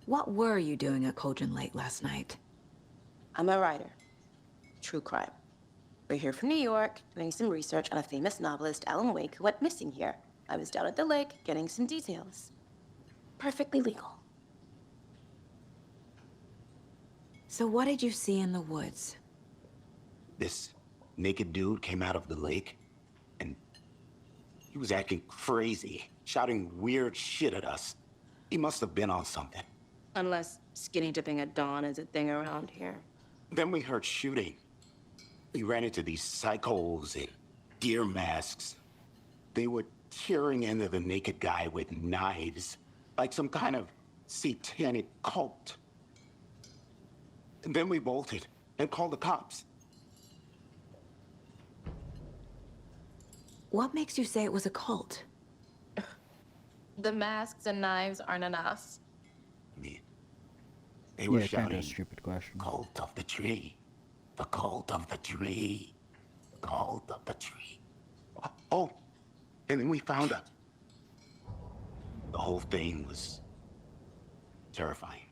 What were you doing at Cauldron Lake last night? I'm a writer. True crime. We're here from New York, doing some research on a famous novelist, Alan Wake, who went missing here. I was down at the lake, getting some details. Perfectly legal. So what did you see in the woods? This naked dude came out of the lake, and he was acting crazy, shouting weird shit at us. He must have been on something. Unless skinny dipping at dawn is a thing around here. Then we heard shooting. We ran into these psychos in deer masks. They were tearing into the naked guy with knives, like some kind of satanic cult. And then we bolted and called the cops. What makes you say it was a cult? The masks and knives aren't enough. They were Yeah, kind shouting, of a stupid question. Cult of the tree. The cult of the tree. Cult of the tree. Oh, and then we found out. The whole thing was terrifying.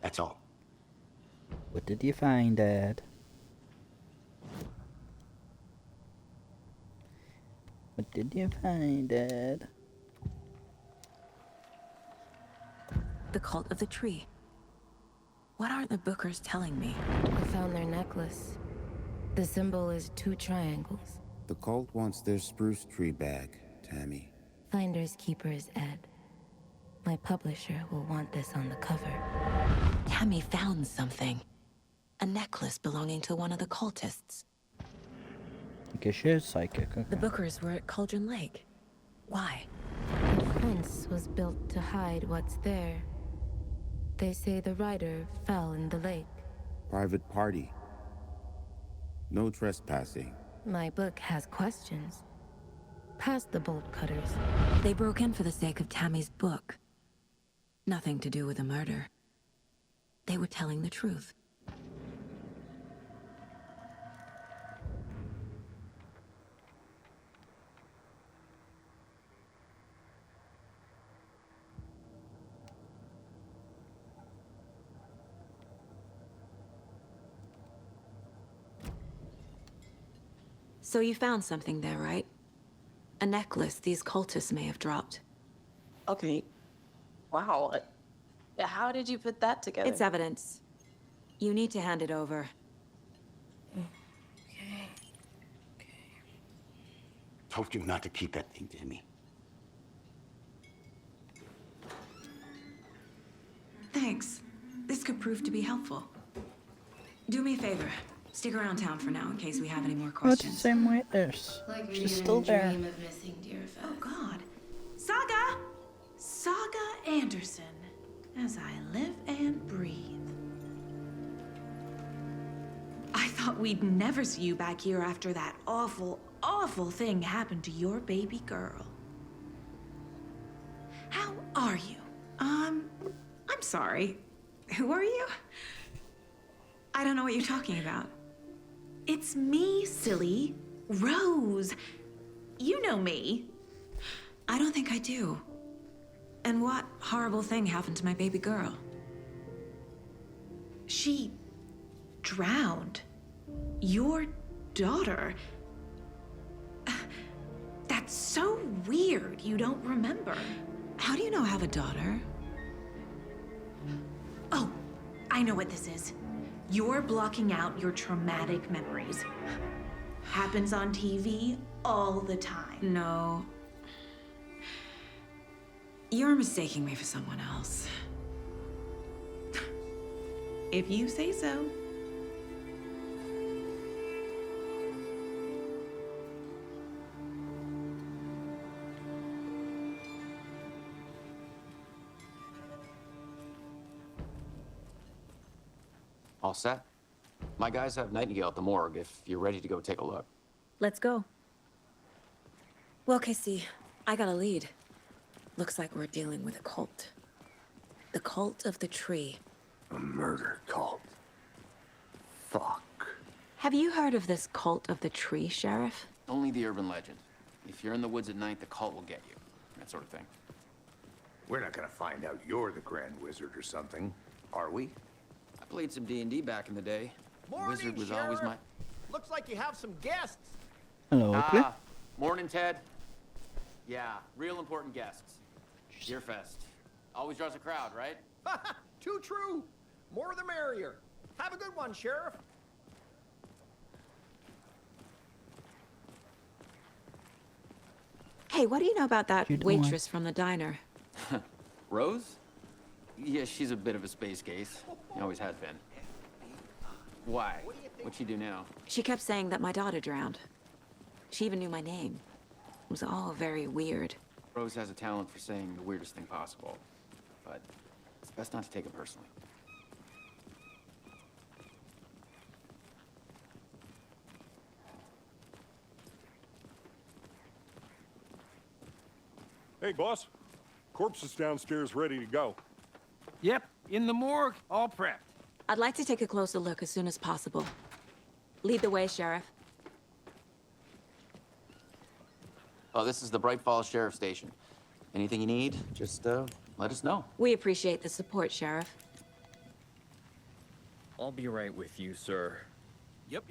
That's all. What did you find, Dad? What did you find, Dad? The cult of the tree. What are the Bookers telling me? I found their necklace. The symbol is 2 triangles. The cult wants their spruce tree back, Tammy. Finders keepers, Ed. My publisher will want this on the cover. Tammy found something. A necklace belonging to one of the cultists. I guess she is psychic, okay. The Bookers were at Cauldron Lake. Why? The fence was built to hide what's there. They say the rider fell in the lake. Private party. No trespassing. My book has questions. Past the bolt cutters. They broke in for the sake of Tammy's book. Nothing to do with the murder. They were telling the truth. So you found something there, right? A necklace these cultists may have dropped. Okay. Wow. How did you put that together? It's evidence. You need to hand it over. Told you not to keep that thing, Tammy. Thanks. This could prove to be helpful. Do me a favor. Stick around town for now in case we have any more Oh, it's the questions. same witness. Like She's still there. dream of missing dear Oh, God. Saga! Saga Anderson. As I live and breathe. I thought we'd never see you back here after that awful, awful thing happened to your baby girl. How are you? I'm sorry. Who are you? I don't know what you're talking about. It's me, silly. Rose. You know me. I don't think I do. And what horrible thing happened to my baby girl? She drowned. Your daughter. That's so weird you don't remember. How do you know I have a daughter? Oh, I know what this is. You're blocking out your traumatic memories. Happens on TV all the time. No. You're mistaking me for someone else. If you say so. All set? My guys have Nightingale at the morgue if you're ready to go take a look. Let's go. Well, Casey, I got a lead. Looks like we're dealing with a cult. The cult of the tree. A murder cult. Fuck. Have you heard of this cult of the tree, Sheriff? Only the urban legend. If you're in the woods at night, the cult will get you. That sort of thing. We're not gonna find out you're the Grand Wizard or something, are we? I played some D&D back in the day. Morning, Wizard was Sheriff. always my... Looks like you have some guests. Hello, Oakley. Morning, Ted. Yeah, real important guests. Deerfest. Always draws a crowd, right? Too true. More the merrier. Have a good one, Sheriff. Hey, what do you know about that You doing? waitress from the diner? Rose? Yeah, she's a bit of a space case. Always has been. Why? What'd she do now? She kept saying that my daughter drowned. She even knew my name. It was all very weird. Rose has a talent for saying the weirdest thing possible. But it's best not to take it personally. Hey, boss. Corpse is downstairs ready to go. Yep, in the morgue, all prepped. I'd like to take a closer look as soon as possible. Lead the way, Sheriff. Oh, this is the Bright Falls Sheriff Station. Anything you need, just let us know. We appreciate the support, Sheriff. I'll be right with you, sir. Yep.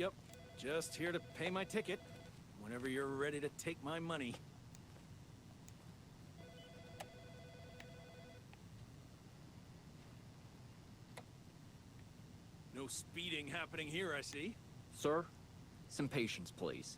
Just here to pay my ticket. Whenever you're ready to take my money. No speeding happening here, I see. Sir, some patience, please.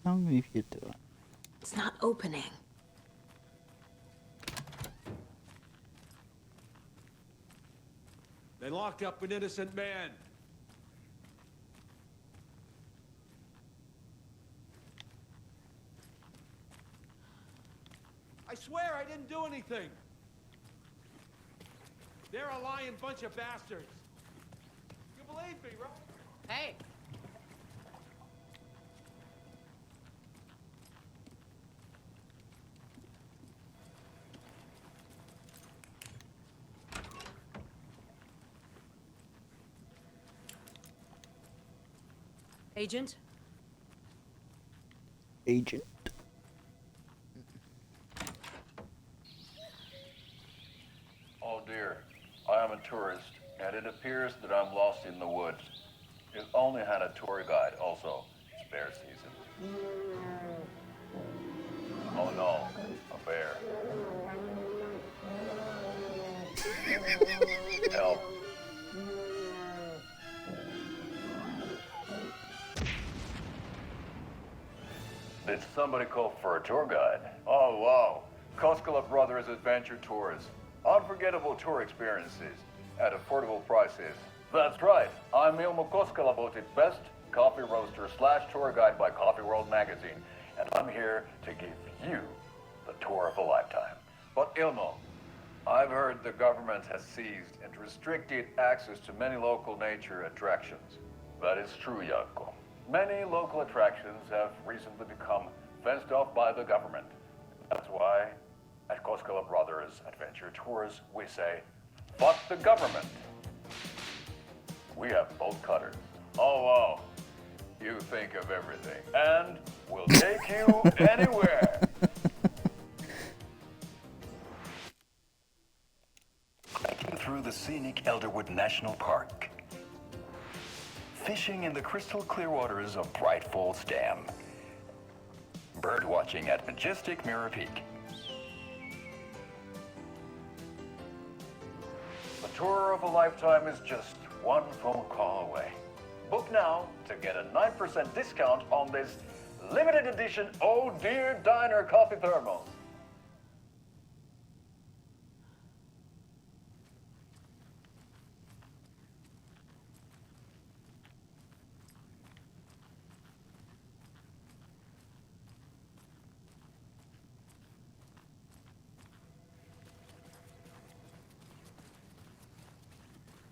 Tell me if you do it. It's not opening. They locked up an innocent man. I swear I didn't do anything. They're a lying bunch of bastards. You believe me, right? Hey. Agent? Agent. Oh dear, I am a tourist, and it appears that I'm lost in the woods. You only had a tour guide, also. It's bear season. Oh no, a bear. Help. Did somebody call for a tour guide? Oh, wow. Koskela Brothers Adventure Tours. Unforgettable tour experiences at affordable prices. That's right. I'm Ilmo Koskela, voted best coffee roaster / tour guide by Coffee World magazine. And I'm here to give you the tour of a lifetime. But Ilmo, I've heard the government has seized and restricted access to many local nature attractions. That is true, Jaakko. Many local attractions have recently become fenced off by the government. That's why, at Koskela Brothers Adventure Tours, we say, fuck the government. We have bolt cutters. Oh, wow. You think of everything. And we'll take you anywhere. Through the scenic Elderwood National Park. Fishing in the crystal clear waters of Bright Falls Dam. Bird watching at majestic Mirror Peak. The tour of a lifetime is just one phone call away. Book now to get a 9% discount on this limited edition Oh Dear Diner coffee thermos.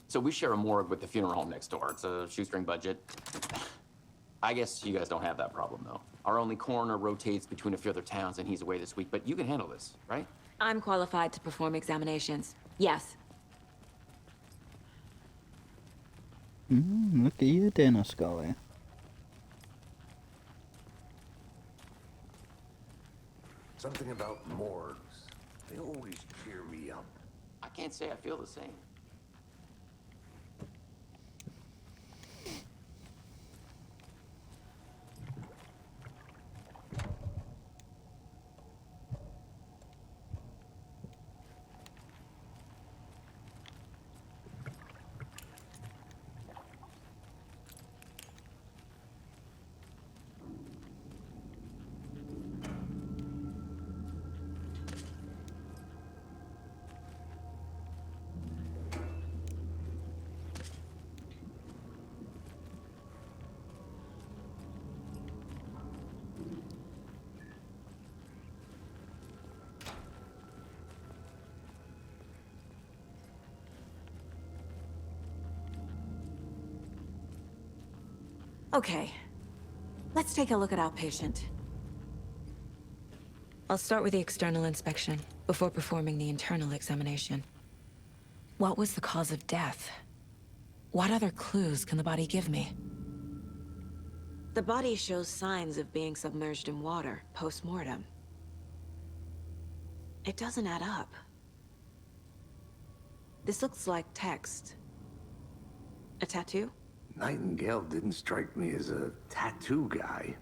So we share a morgue with the funeral home next door. It's a shoestring budget. I guess you guys don't have that problem, though. Our only coroner rotates between a few other towns, and he's away this week, but you can handle this, right? I'm qualified to perform examinations. Yes. Look at you, Dennis Scully. Something about morgues. They always cheer me up. I can't say I feel the same. Okay. Let's take a look at our patient. I'll start with the external inspection before performing the internal examination. What was the cause of death? What other clues can the body give me? The body shows signs of being submerged in water post-mortem. It doesn't add up. This looks like text. A tattoo? Nightingale didn't strike me as a tattoo guy.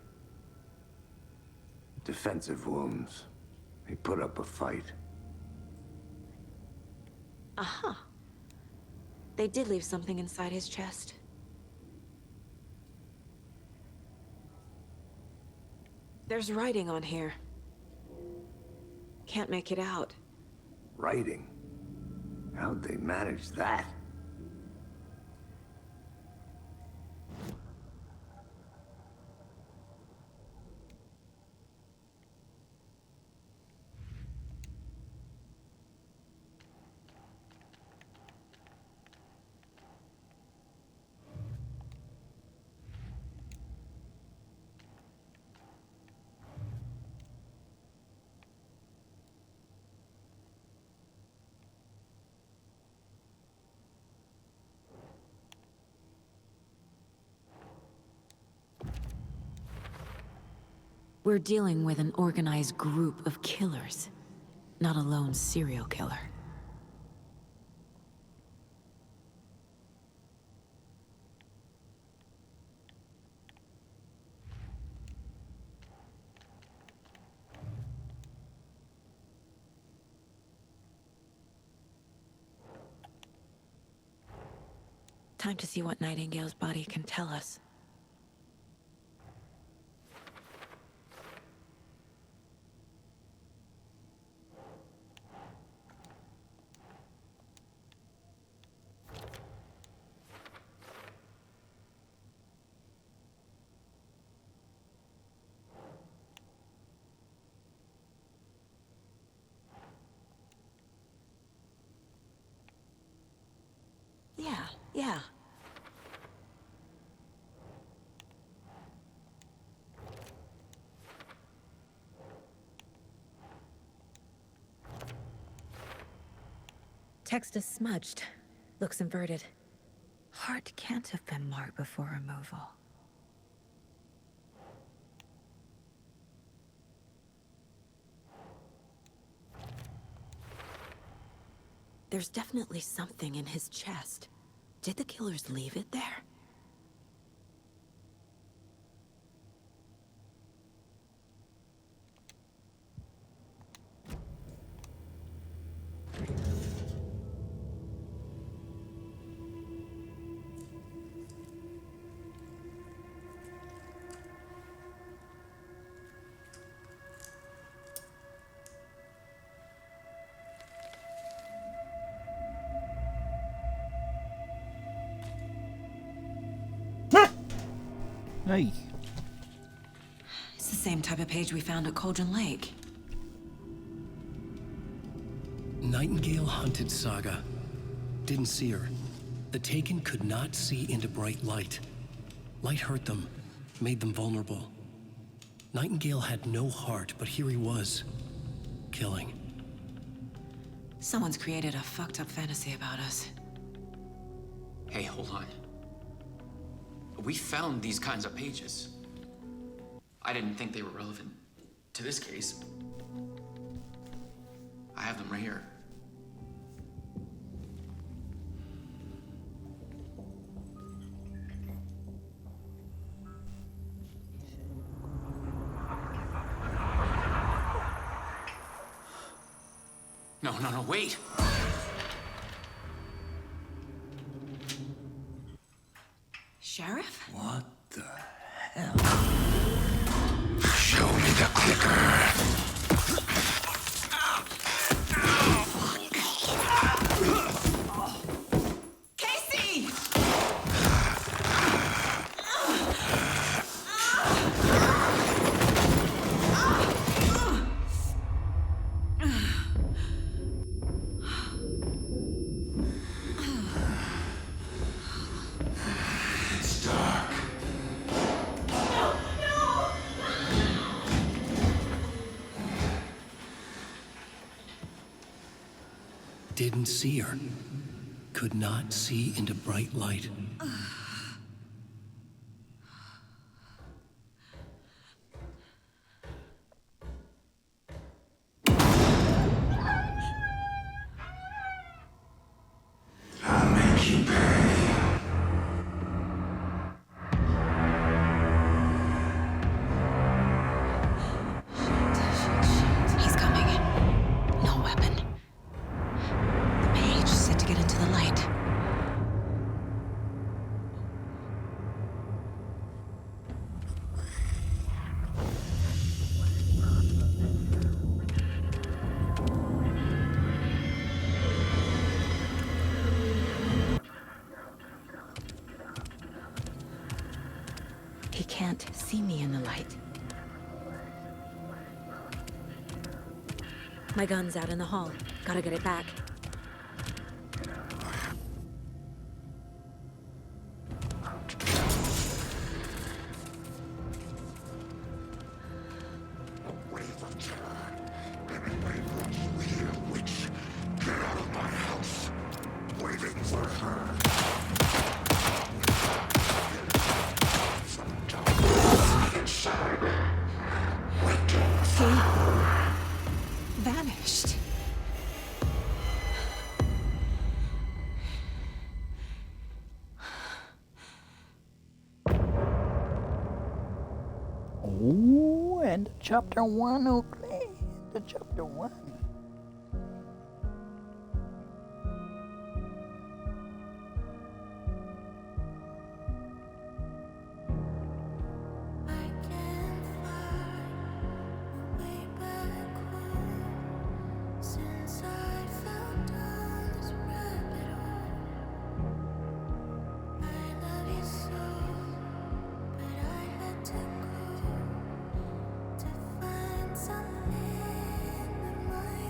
Defensive wounds. He put up a fight. Uh-huh. They did leave something inside his chest. There's writing on here. Can't make it out. Writing? How'd they manage that? We're dealing with an organized group of killers, not a lone serial killer. Time to see what Nightingale's body can tell us. Yeah. Text is smudged. Looks inverted. Heart can't have been marked before removal. There's definitely something in his chest. Did the killers leave it there? Hey. It's the same type of page we found at Cauldron Lake. Nightingale hunted Saga. Didn't see her. The Taken could not see into bright light. Light hurt them, made them vulnerable. Nightingale had no heart, but here he was, killing. Someone's created a fucked up fantasy about us. Hey, hold on. We found these kinds of pages. I didn't think they were relevant to this case. I have them right here. No, wait! Sheriff? What the hell? Show me the clicker. Casey! It's dark. Didn't see her. Could not see into bright light. I'll make you pay. He's coming. No weapon. The page said to get into the light. He can't see me in the light. My gun's out in the hall. Gotta get it back. Get out of my house. Waiting for her. Inside. Waiting for her. Vanished. Oh, and chapter 1, okay. The chapter 1. Something in the mind.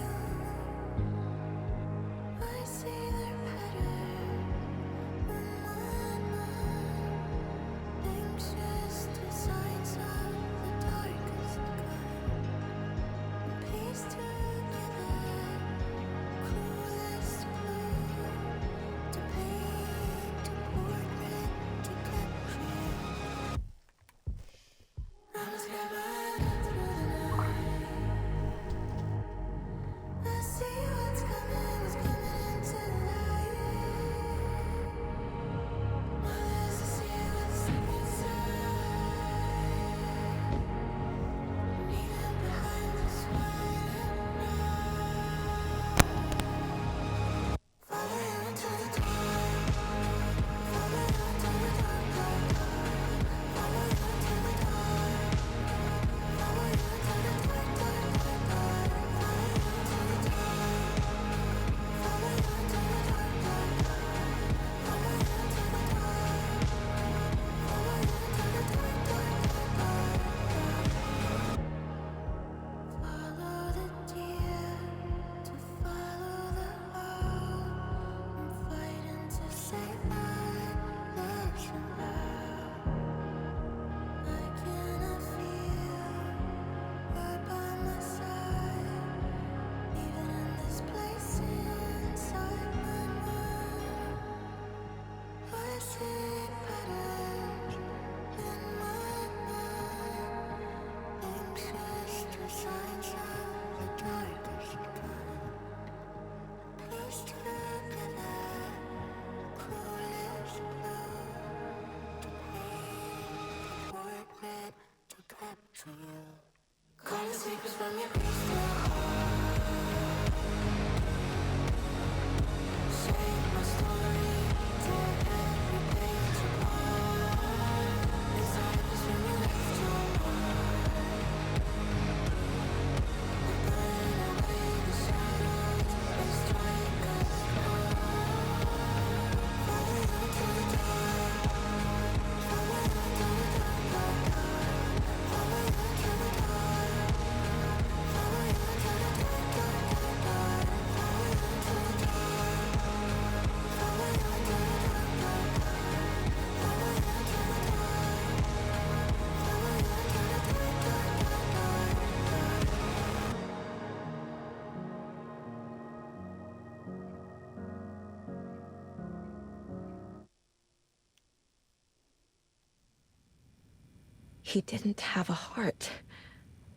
He didn't have a heart,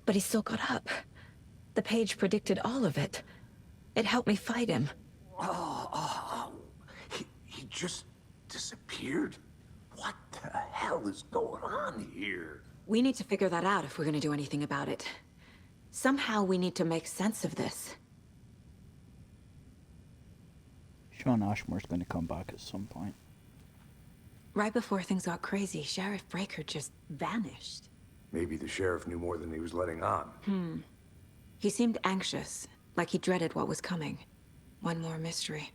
but he still got up. The page predicted all of it. It helped me fight him. He just disappeared? What the hell is going on here? We need to figure that out if we're gonna do anything about it. Somehow we need to make sense of this. Shawn Ashmore's going to come back at some point. Right before things got crazy, Sheriff Breaker just vanished. Maybe the sheriff knew more than he was letting on. He seemed anxious, like he dreaded what was coming. One more mystery.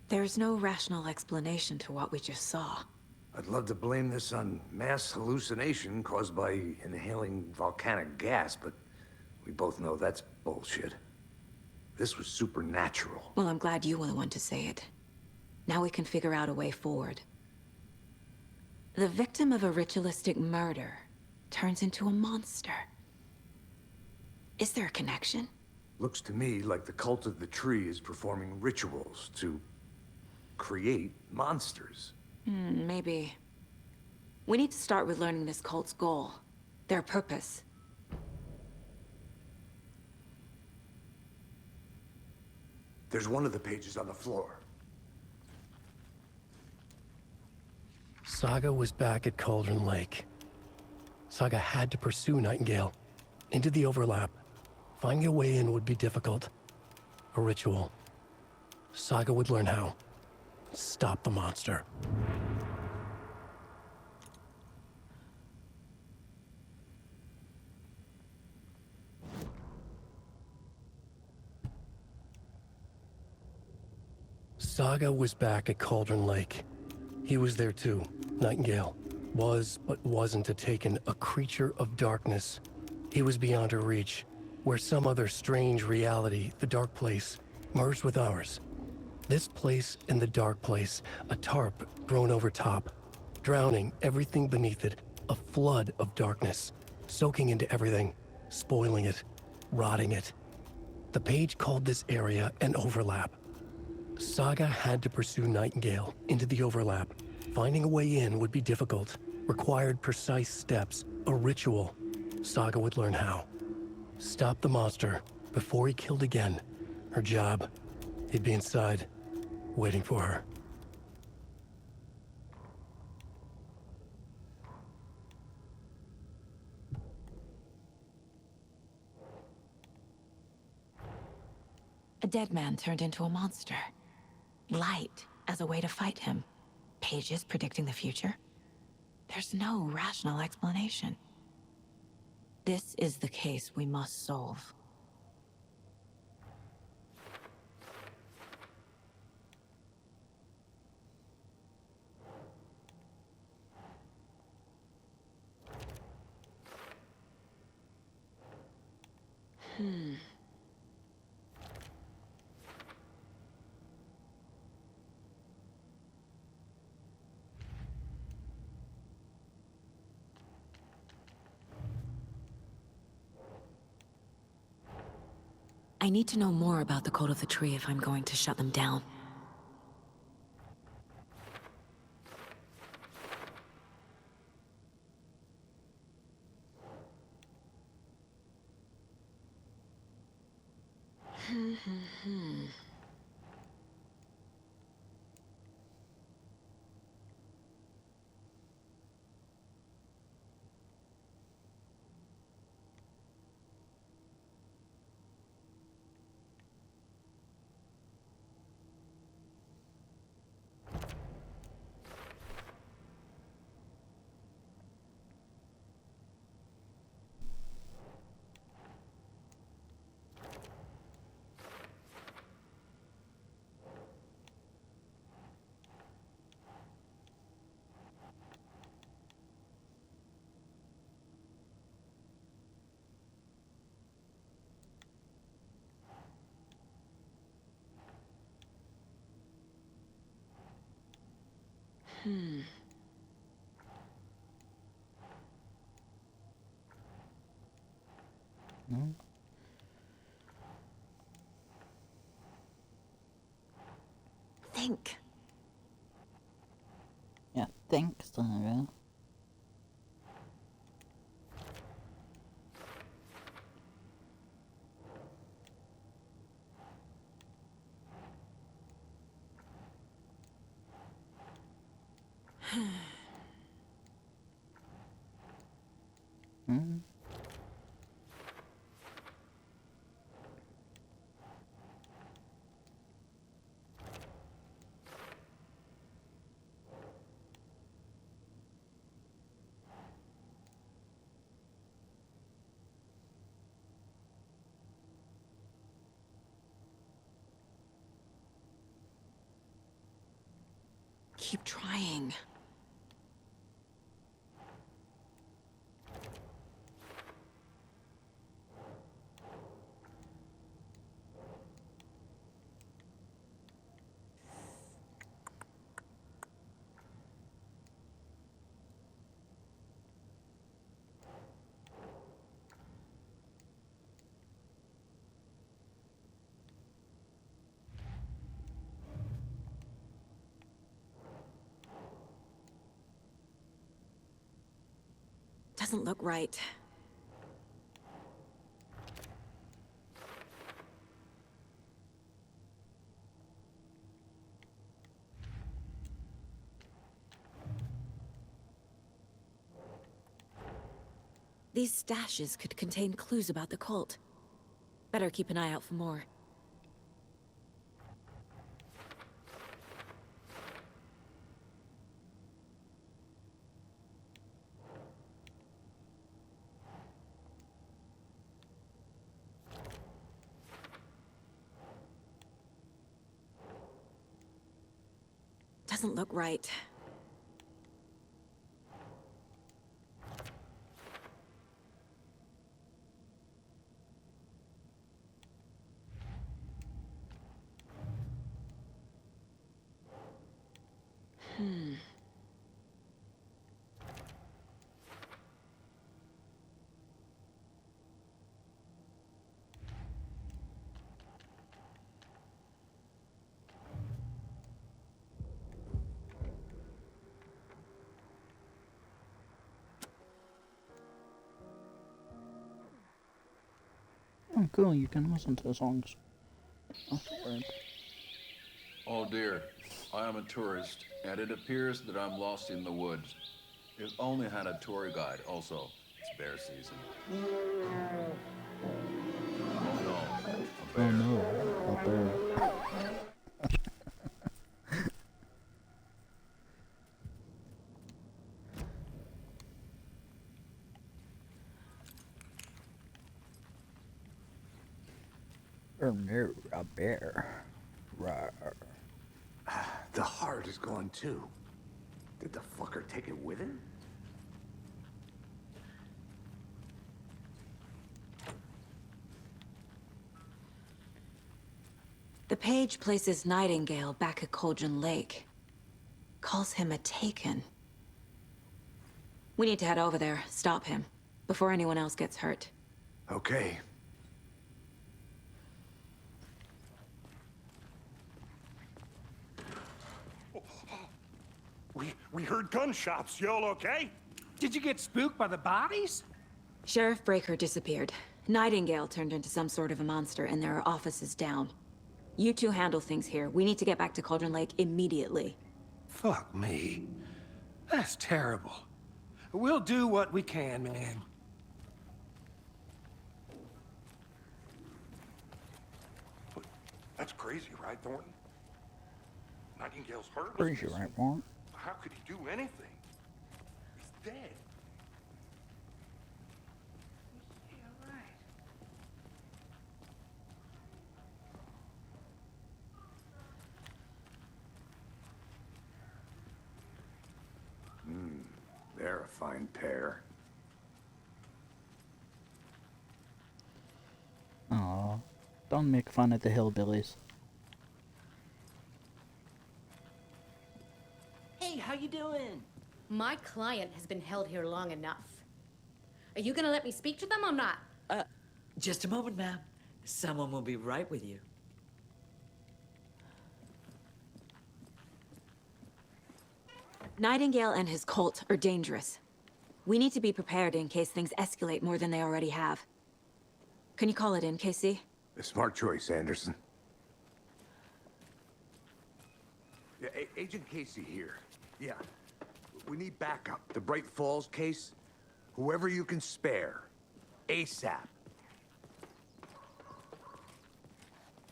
There's no rational explanation to what we just saw. I'd love to blame this on mass hallucination caused by inhaling volcanic gas, but we both know that's bullshit. This was supernatural. Well, I'm glad you were the one to say it. Now we can figure out a way forward. The victim of a ritualistic murder turns into a monster. Is there a connection? Looks to me like the cult of the tree is performing rituals to create monsters. Maybe. We need to start with learning this cult's goal. Their purpose. There's one of the pages on the floor. Saga was back at Cauldron Lake. Saga had to pursue Nightingale. Into the overlap. Finding a way in would be difficult. A ritual. Saga would learn how. Stop the monster. Saga was back at Cauldron Lake. He was there too. Nightingale was, but wasn't a Taken, a creature of darkness. He was beyond her reach, where some other strange reality, the Dark Place, merged with ours. This place and the Dark Place, a tarp thrown over top, drowning everything beneath it, a flood of darkness, soaking into everything, spoiling it, rotting it. The page called this area an overlap. Saga had to pursue Nightingale into the overlap. Finding a way in would be difficult, required precise steps, a ritual. Saga would learn how. Stop the monster before he killed again. Her job. He'd be inside, waiting for her. A dead man turned into a monster. Light as a way to fight him. Pages predicting the future. There's no rational explanation. This is the case we must solve. I need to know more about the Code of the Tree if I'm going to shut them down. Think. Yeah, thanks, Sarah. Keep trying. Doesn't look right. These stashes could contain clues about the cult. Better keep an eye out for more. Doesn't look right. Oh, cool, you can listen to the songs. Afterward. Oh dear, I am a tourist, and it appears that I'm lost in the woods. If only had a tour guide. Also, it's bear season. Oh no, a bear. Oh no, a bear. Oh no, a bear. Rawr. The heart is gone too. Did the fucker take it with him? The page places Nightingale back at Cauldron Lake. Calls him a Taken. We need to head over there, stop him, before anyone else gets hurt. Okay. We heard gunshots. Y'all okay? Did you get spooked by the bodies? Sheriff Breaker disappeared. Nightingale turned into some sort of a monster, and there are offices down. You two handle things here. We need to get back to Cauldron Lake immediately. Fuck me. That's terrible. We'll do what we can, man. That's crazy, right, Thornton? Nightingale's hurt. Crazy, right, Mark? How could he do anything? He's dead. They're a fine pair. Aw, don't make fun of the hillbillies. Hey, how you doing? My client has been held here long enough. Are you gonna let me speak to them or not? Just a moment, ma'am. Someone will be right with you. Nightingale and his cult are dangerous. We need to be prepared in case things escalate more than they already have. Can you call it in, Casey? A smart choice, Anderson. Yeah, Agent Casey here. Yeah. We need backup. The Bright Falls case. Whoever you can spare. ASAP.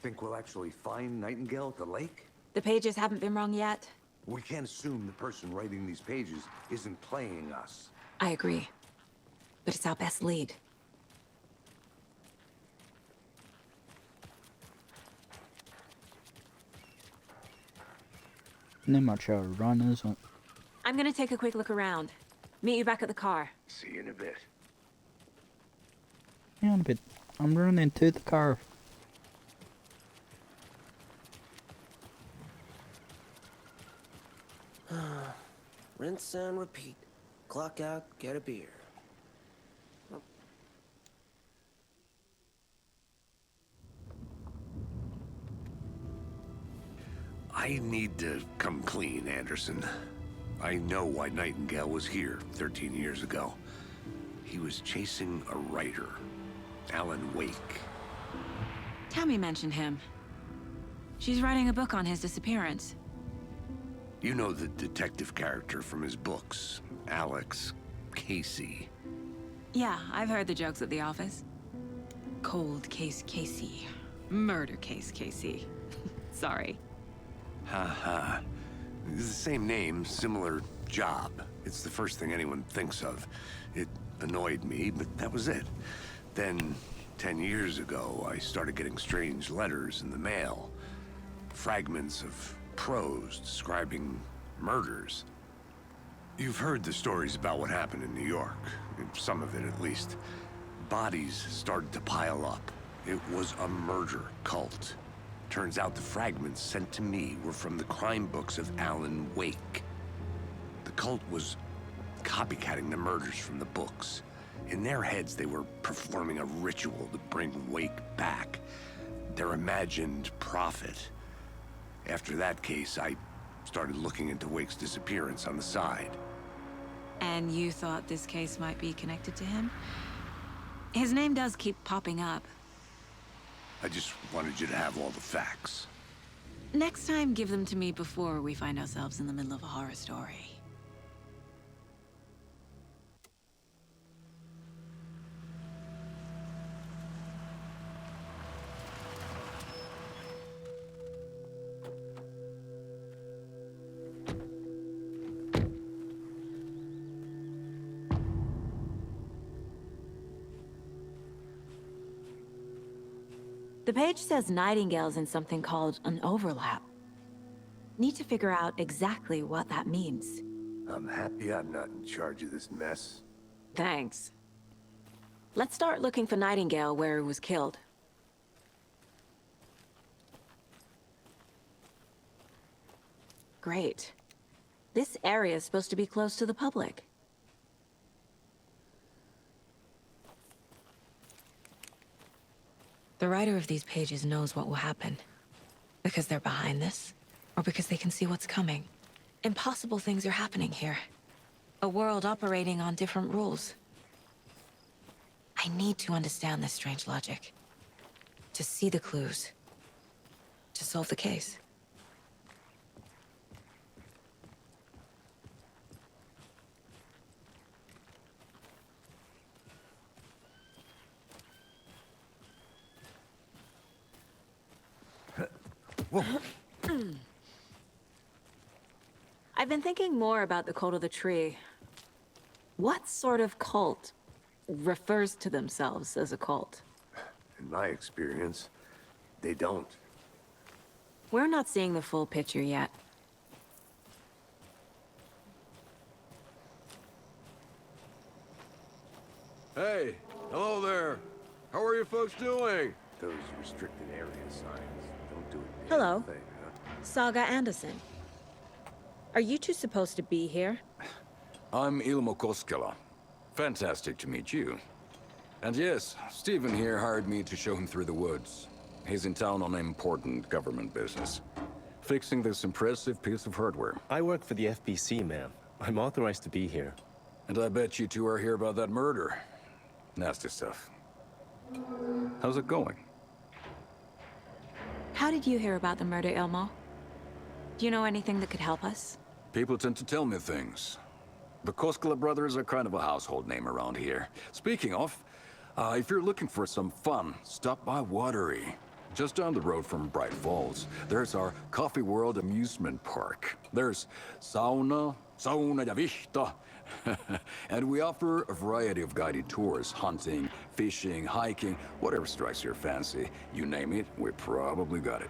Think we'll actually find Nightingale at the lake? The pages haven't been wrong yet. We can't assume the person writing these pages isn't playing us. I agree. But it's our best lead. Not much of a run, isn't it? I'm gonna take a quick look around. Meet you back at the car. See you in a bit. Yeah, in a bit. I'm running to the car. Rinse and repeat. Clock out, get a beer. I need to come clean, Anderson. I know why Nightingale was here 13 years ago. He was chasing a writer, Alan Wake. Tammy mentioned him. She's writing a book on his disappearance. You know the detective character from his books, Alex Casey. Yeah, I've heard the jokes at the office. Cold case Casey. Murder case Casey. Sorry. Ha. It's the same name, similar job. It's the first thing anyone thinks of. It annoyed me, but that was it. Then, 10 years ago, I started getting strange letters in the mail. Fragments of prose describing murders. You've heard the stories about what happened in New York. Some of it, at least. Bodies started to pile up. It was a murder cult. Turns out the fragments sent to me were from the crime books of Alan Wake. The cult was copycatting the murders from the books. In their heads, they were performing a ritual to bring Wake back. Their imagined prophet. After that case, I started looking into Wake's disappearance on the side. And you thought this case might be connected to him? His name does keep popping up. I just wanted you to have all the facts. Next time, give them to me before we find ourselves in the middle of a horror story. The page says Nightingale's in something called an overlap. Need to figure out exactly what that means. I'm happy I'm not in charge of this mess. Thanks. Let's start looking for Nightingale where he was killed. Great. This area is supposed to be close to the public. The writer of these pages knows what will happen. Because they're behind this, or because they can see what's coming. Impossible things are happening here. A world operating on different rules. I need to understand this strange logic. To see the clues. To solve the case. Whoa. I've been thinking more about the cult of the tree. What sort of cult refers to themselves as a cult? In my experience, they don't. We're not seeing the full picture yet. Hey, hello there. How are you folks doing? Those restricted area signs don't do it. Hello. Thing, huh? Saga Anderson. Are you two supposed to be here? I'm Ilmo Koskela. Fantastic to meet you. And yes, Stephen here hired me to show him through the woods. He's in town on important government business. Fixing this impressive piece of hardware. I work for the FBC, ma'am. I'm authorized to be here. And I bet you two are here about that murder. Nasty stuff. How's it going? How did you hear about the murder, Ilmo? Do you know anything that could help us? People tend to tell me things. The Koskela brothers are kind of a household name around here. Speaking of, if you're looking for some fun, stop by Watery. Just down the road from Bright Falls, there's our Coffee World amusement park. There's sauna ja vihta. And we offer a variety of guided tours, hunting, fishing, hiking, whatever strikes your fancy. You name it, we probably got it.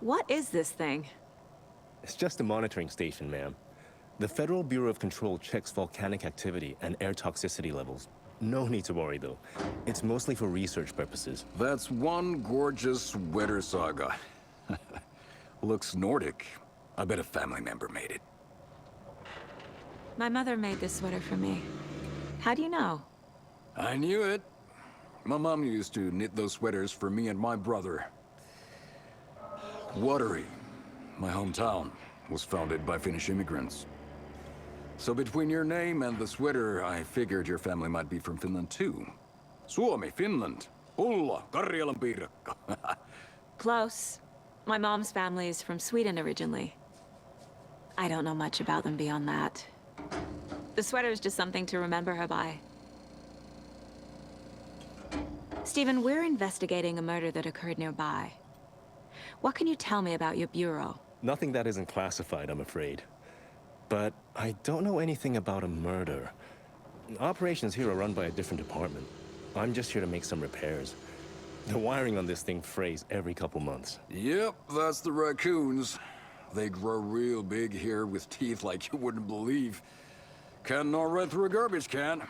What is this thing? It's just a monitoring station, ma'am. The Federal Bureau of Control checks volcanic activity and air toxicity levels. No need to worry, though. It's mostly for research purposes. That's one gorgeous weather saga. Looks Nordic. I bet a family member made it. My mother made this sweater for me. How do you know? I knew it. My mom used to knit those sweaters for me and my brother. Watery, my hometown, was founded by Finnish immigrants. So between your name and the sweater, I figured your family might be from Finland too. Suomi, Finland. Ulla, Karjalan piirakka. Close. My mom's family is from Sweden originally. I don't know much about them beyond that. The sweater is just something to remember her by. Stephen, we're investigating a murder that occurred nearby. What can you tell me about your bureau? Nothing that isn't classified, I'm afraid. But I don't know anything about a murder. Operations here are run by a different department. I'm just here to make some repairs. The wiring on this thing frays every couple months. Yep, that's the raccoons. They grow real big here with teeth like you wouldn't believe. Can't gnaw right through a garbage can.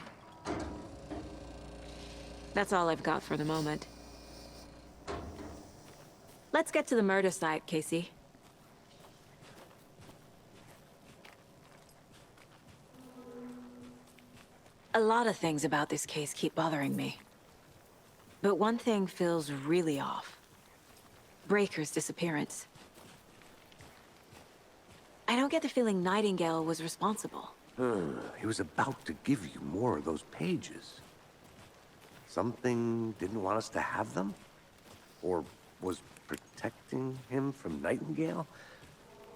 That's all I've got for the moment. Let's get to the murder site, Casey. A lot of things about this case keep bothering me. But one thing feels really off. Breaker's disappearance. I don't get the feeling Nightingale was responsible. He was about to give you more of those pages. Something didn't want us to have them? Or was protecting him from Nightingale?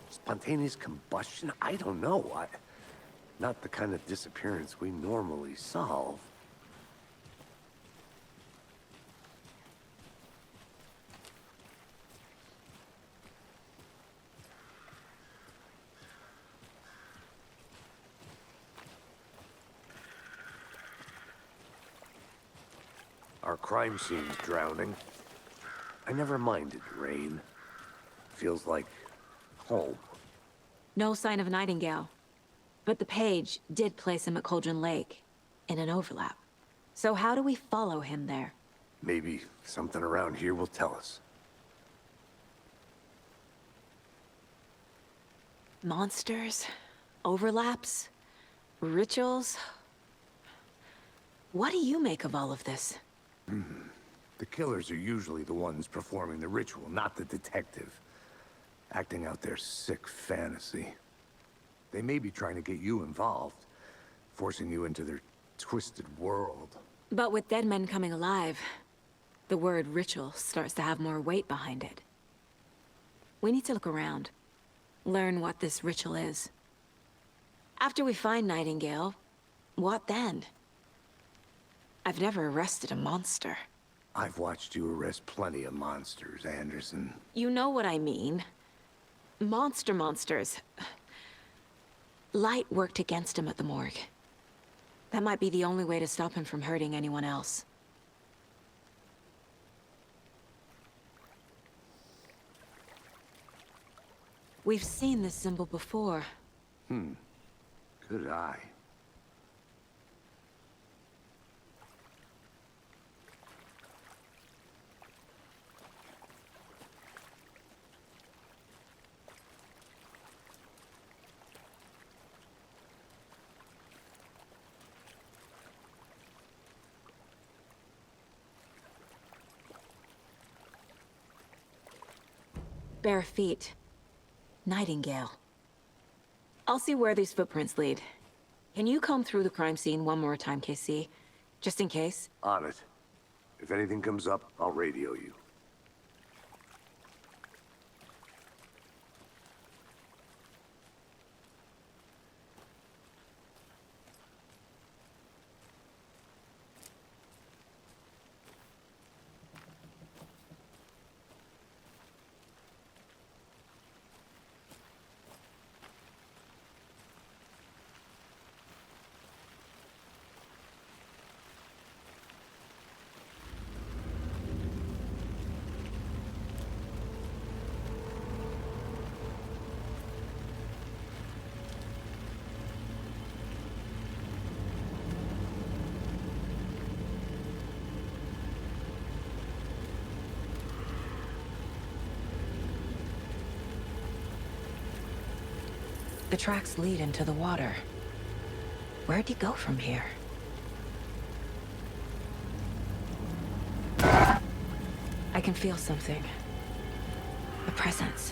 Spontaneous combustion? I don't know. Not the kind of disappearance we normally solve. Our crime scene's drowning. I never minded rain. Feels like home. No sign of Nightingale. But the page did place him at Cauldron Lake, in an overlap. So how do we follow him there? Maybe something around here will tell us. Monsters? Overlaps? Rituals? What do you make of all of this? The killers are usually the ones performing the ritual, not the detective. Acting out their sick fantasy. They may be trying to get you involved, forcing you into their twisted world. But with dead men coming alive, the word ritual starts to have more weight behind it. We need to look around, learn what this ritual is. After we find Nightingale, what then? I've never arrested a monster. I've watched you arrest plenty of monsters, Anderson. You know what I mean. Monsters. Light worked against him at the morgue. That might be the only way to stop him from hurting anyone else. We've seen this symbol before. Good eye. Bare feet. Nightingale. I'll see where these footprints lead. Can you comb through the crime scene one more time, KC? Just in case? On it. If anything comes up, I'll radio you. The tracks lead into the water. Where'd he go from here? I can feel something. A presence.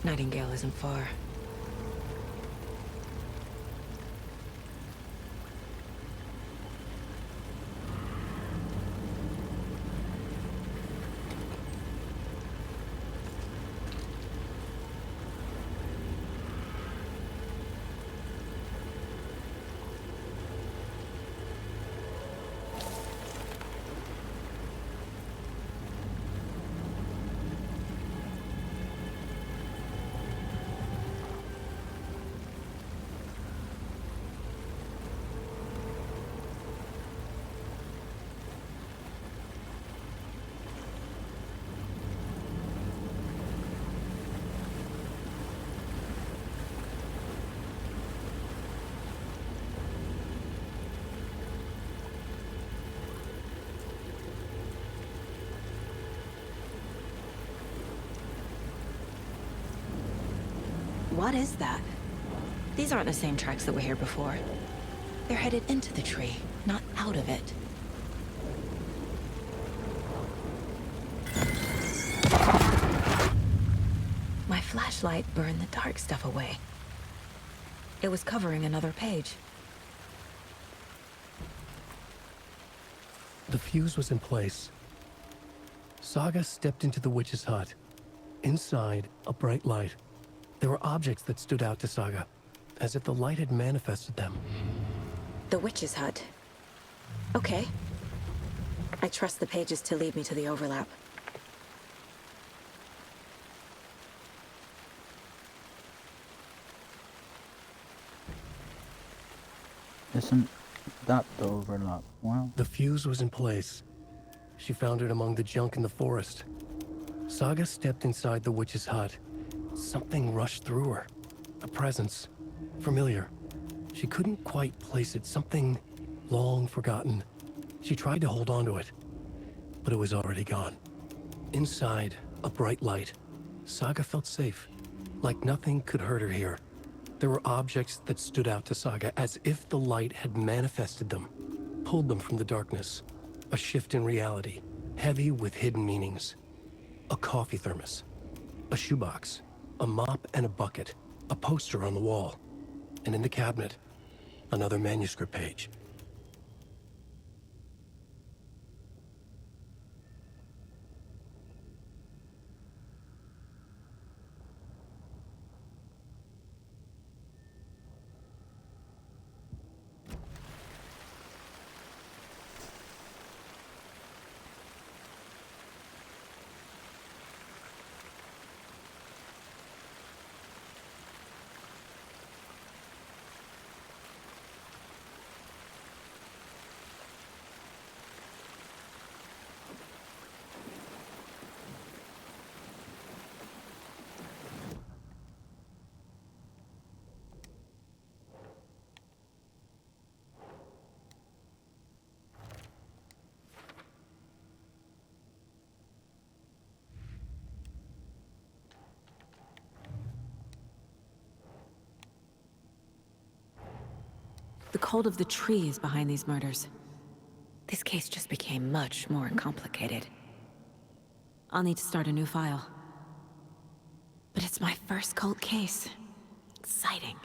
Nightingale isn't far. What is that? These aren't the same tracks that were here before. They're headed into the tree, not out of it. My flashlight burned the dark stuff away. It was covering another page. The fuse was in place. Saga stepped into the witch's hut. Inside, a bright light. There were objects that stood out to Saga, as if the light had manifested them. The witch's hut. Okay. I trust the pages to lead me to the overlap. Isn't that the overlap? Wow. The fuse was in place. She found it among the junk in the forest. Saga stepped inside the witch's hut. Something rushed through her. A presence. Familiar. She couldn't quite place it. Something long forgotten. She tried to hold on to it, but it was already gone. Inside, a bright light. Saga felt safe. Like nothing could hurt her here. There were objects that stood out to Saga as if the light had manifested them, pulled them from the darkness. A shift in reality, heavy with hidden meanings. A coffee thermos. A shoebox. A mop and a bucket. A poster on the wall. And in the cabinet, Another manuscript page. The cult of the tree is behind these murders. This case just became much more complicated. I'll need to start a new file. But it's my first cult case. Exciting.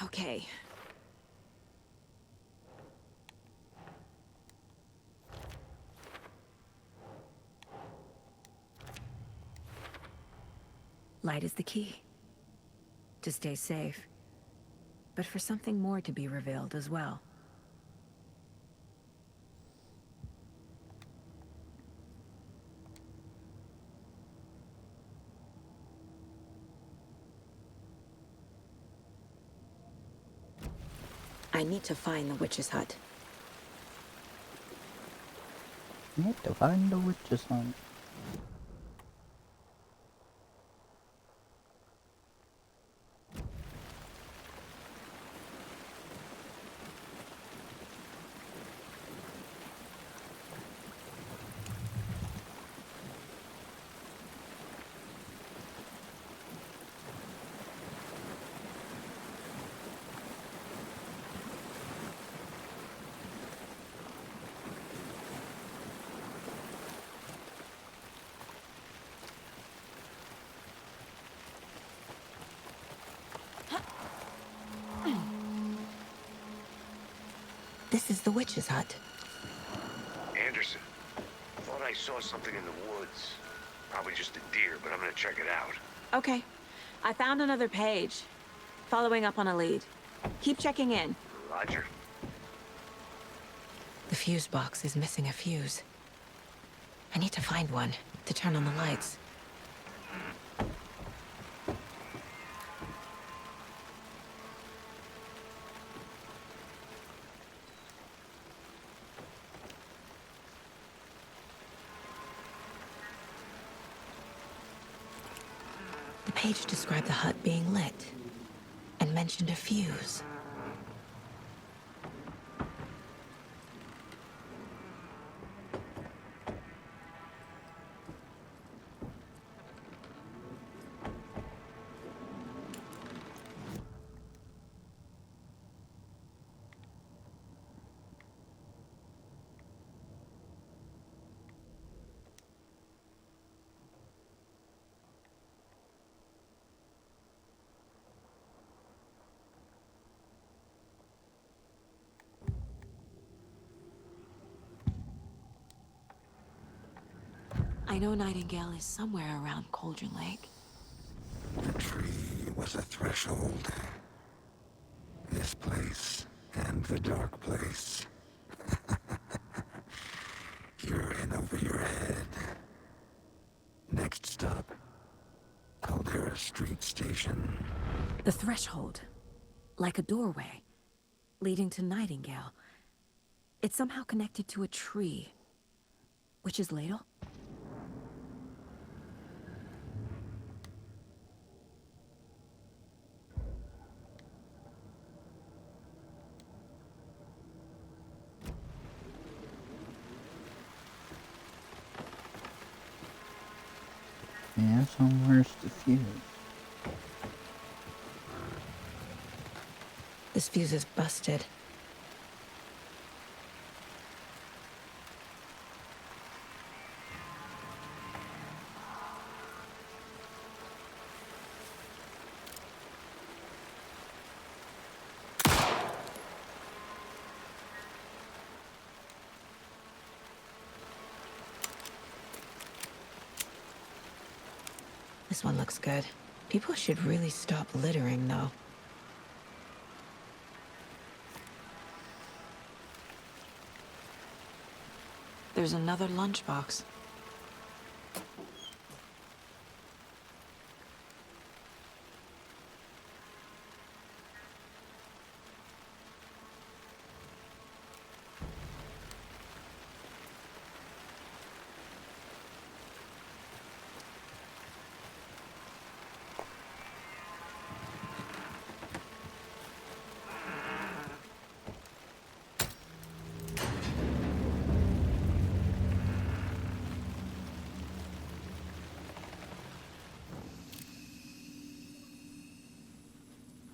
Okay. Light is the key. To stay safe. But for something more to be revealed as well. I need to find the witch's hut. Need to find the witch's hut. This is the witch's hut. Anderson, thought I saw something in the woods. Probably just a deer, but I'm gonna check it out. Okay. I found another page. Following up on a lead. Keep checking in. Roger. The fuse box is missing a fuse. I need to find one to turn on the lights. The page described the hut being lit and mentioned a fuse. I know Nightingale is somewhere around Cauldron Lake. The tree was a threshold. This place and the dark place. You're in over your head. Next stop, Caldera Street Station. The threshold. Like a doorway. Leading to Nightingale. It's somehow connected to a tree. Witch's ladle? Yeah, so where's the fuse? This fuse is busted. This one looks good. People should really stop littering, though. There's another lunchbox.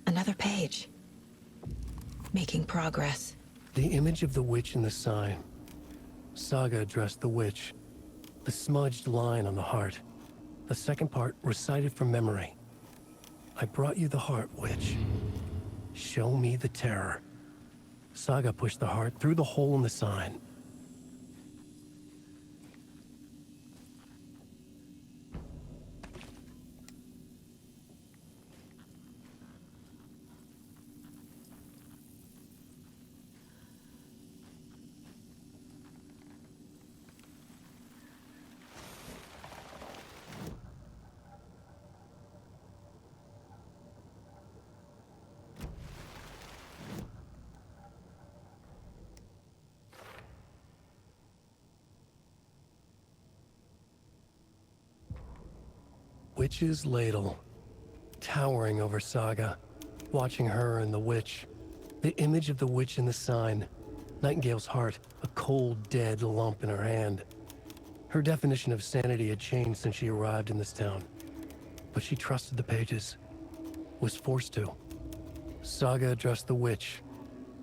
Another page. Making progress. The image of the witch in the sign. Saga addressed the witch. The smudged line on the heart. The second part recited from memory. I brought you the heart, witch. Show me the terror. Saga pushed the heart through the hole in the sign. Witch's ladle, towering over Saga, watching her and the witch. The image of the witch in the sign. Nightingale's heart, a cold, dead lump in her hand. Her definition of sanity had changed since she arrived in this town. But she trusted the pages. Was forced to. Saga addressed the witch.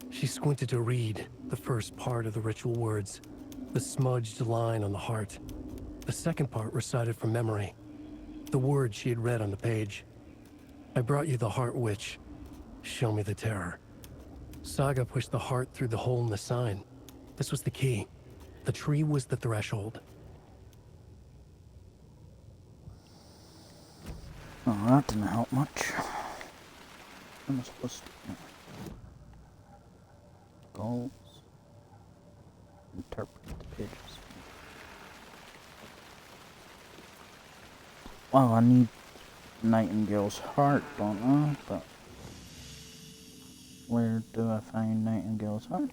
She squinted to read the first part of the ritual words. The smudged line on the heart. The second part recited from memory. The words she had read on the page. I brought you the heart, witch. Show me the terror. Saga pushed the heart through the hole in the sign. This was the key. The tree was the threshold. Oh, that didn't help much. I'm supposed to... Goals. Interpret the pages. Well, I need Nightingale's heart, don't I? But where do I find Nightingale's heart?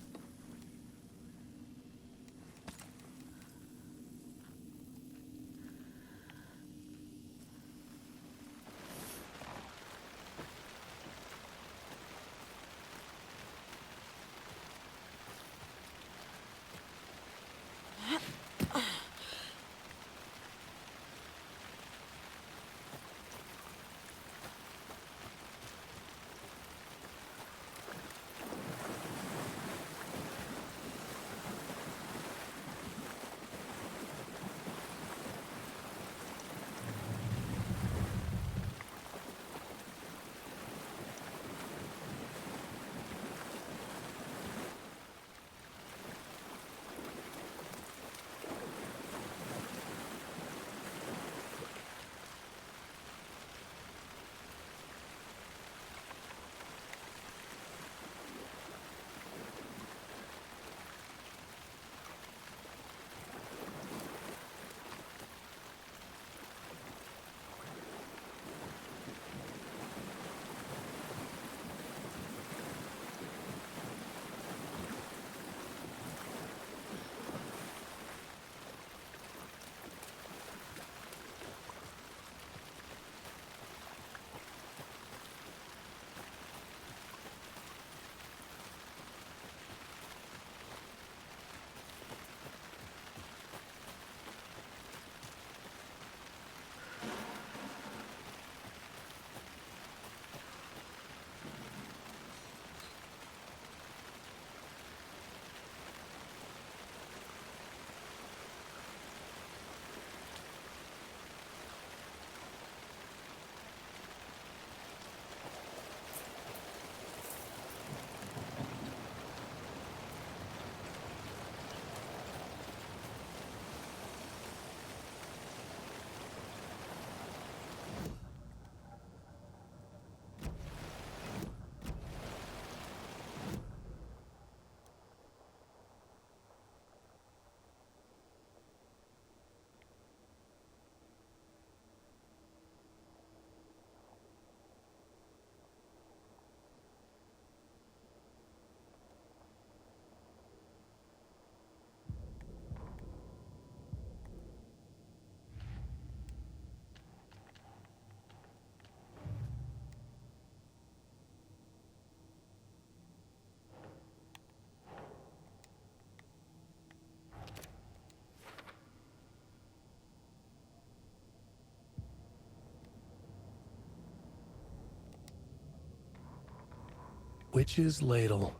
witch's ladle,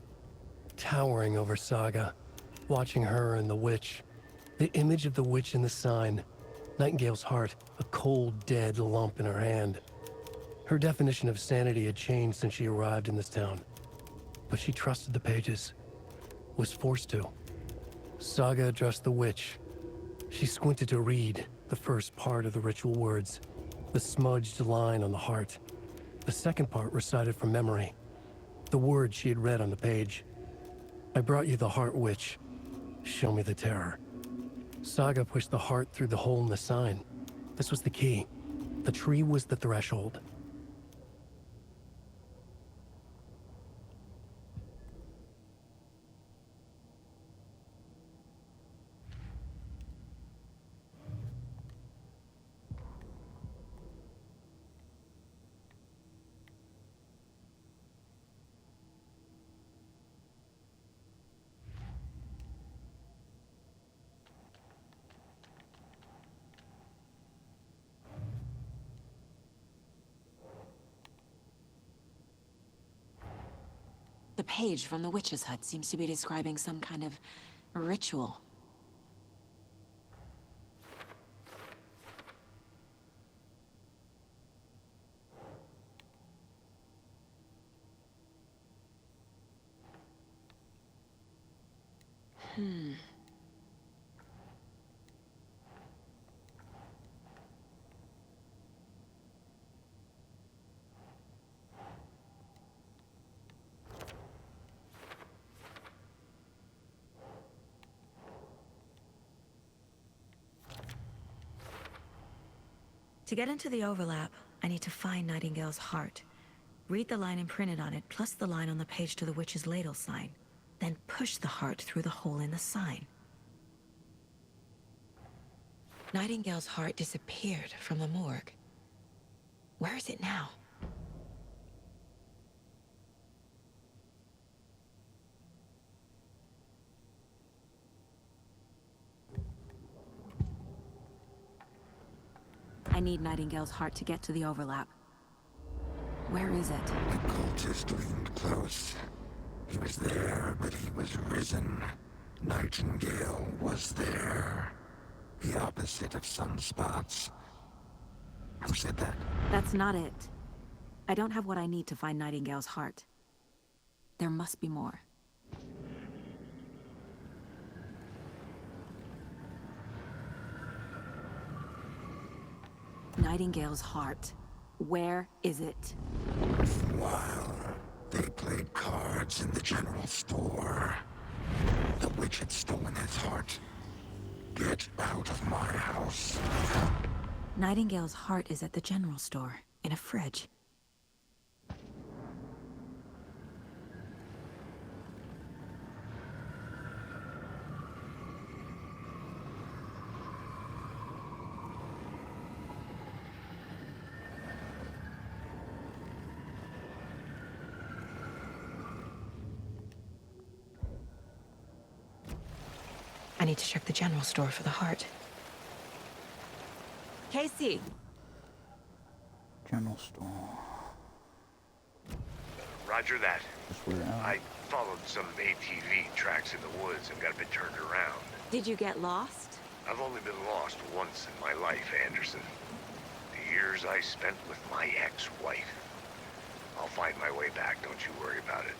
towering over Saga, watching her and the witch. The image of the witch in the sign, Nightingale's heart, a cold, dead lump in her hand. Her definition of sanity had changed since she arrived in this town, but she trusted the pages, was forced to. Saga addressed the witch. She squinted to read the first part of the ritual words, the smudged line on the heart. The second part recited from memory, the words she had read on the page. I brought you the heart, witch. Show me the terror. Saga pushed the heart through the hole in the sign. This was the key. The tree was the threshold. The page from the witch's hut seems to be describing some kind of ritual. To get into the overlap, I need to find Nightingale's heart. Read the line imprinted on it, plus the line on the page to the witch's ladle sign. Then push the heart through the hole in the sign. Nightingale's heart disappeared from the morgue. Where is it now? I need Nightingale's heart to get to the overlap. Where is it? The cultist leaned close. He was there, but he was risen. Nightingale was there. The opposite of sunspots. Who said that? That's not it. I don't have what I need to find Nightingale's heart. There must be more. Nightingale's heart. Where is it? While they played cards in the general store, the witch had stolen his heart. Get out of my house. Nightingale's heart is at the general store, in a fridge. I need to check the general store for the heart. Casey! General store. Roger that. That's where I followed some ATV tracks in the woods and got a bit turned around. Did you get lost? I've only been lost once in my life, Anderson. The years I spent with my ex-wife. I'll find my way back, don't you worry about it.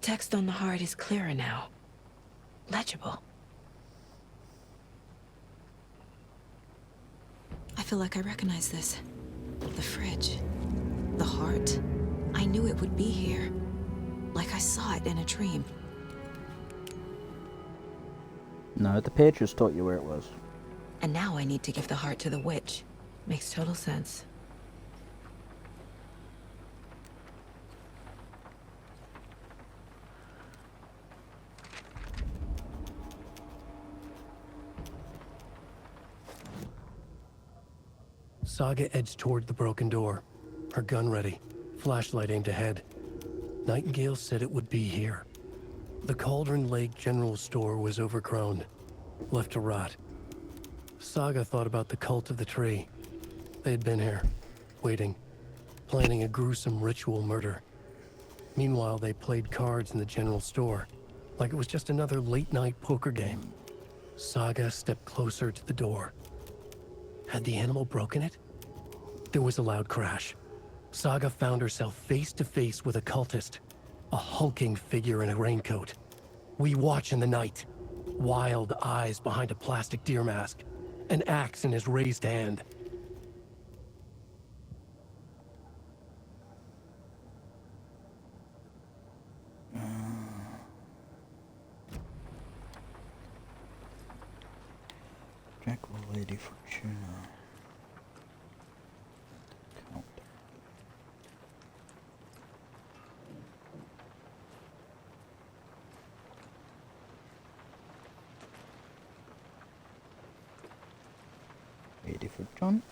text on the heart is clearer now. Legible. I feel like I recognize this. The fridge. The heart. I knew it would be here. Like I saw it in a dream. No, the page just taught you where it was. And now I need to give the heart to the witch. Makes total sense. Saga edged toward the broken door, her gun ready, flashlight aimed ahead. Nightingale said it would be here. The Cauldron Lake General Store was overgrown, left to rot. Saga thought about the cult of the tree. They had been here, waiting, planning a gruesome ritual murder. Meanwhile, they played cards in the general store, like it was just another late-night poker game. Saga stepped closer to the door. Had the animal broken it? There was a loud crash. Saga found herself face to face with a cultist, a hulking figure in a raincoat. We watch in the night, wild eyes behind a plastic deer mask, an axe in his raised hand. Jackal Lady Fortuna. Count. Lady Fortuna.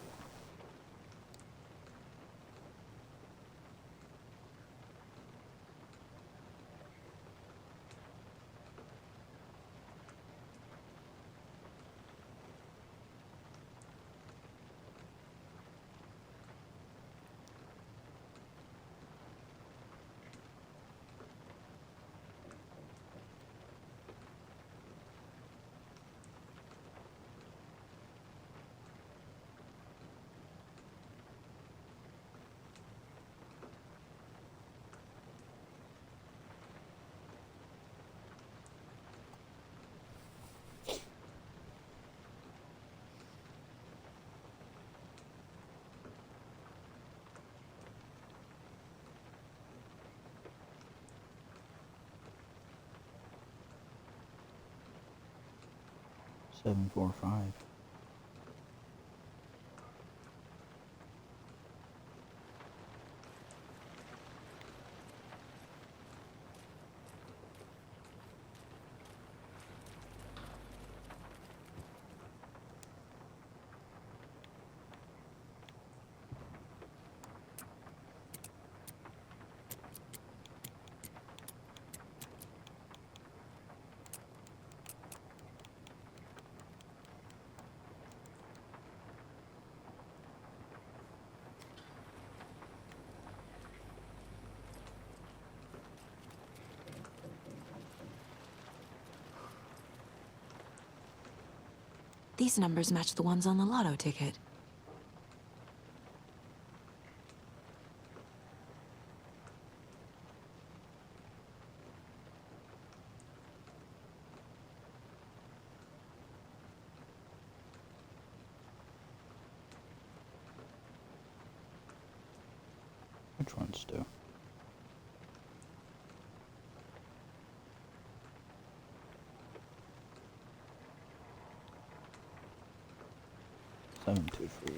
Seven, 4, 5. These numbers match the ones on the lotto ticket. Which ones do? Seven, 2, 3.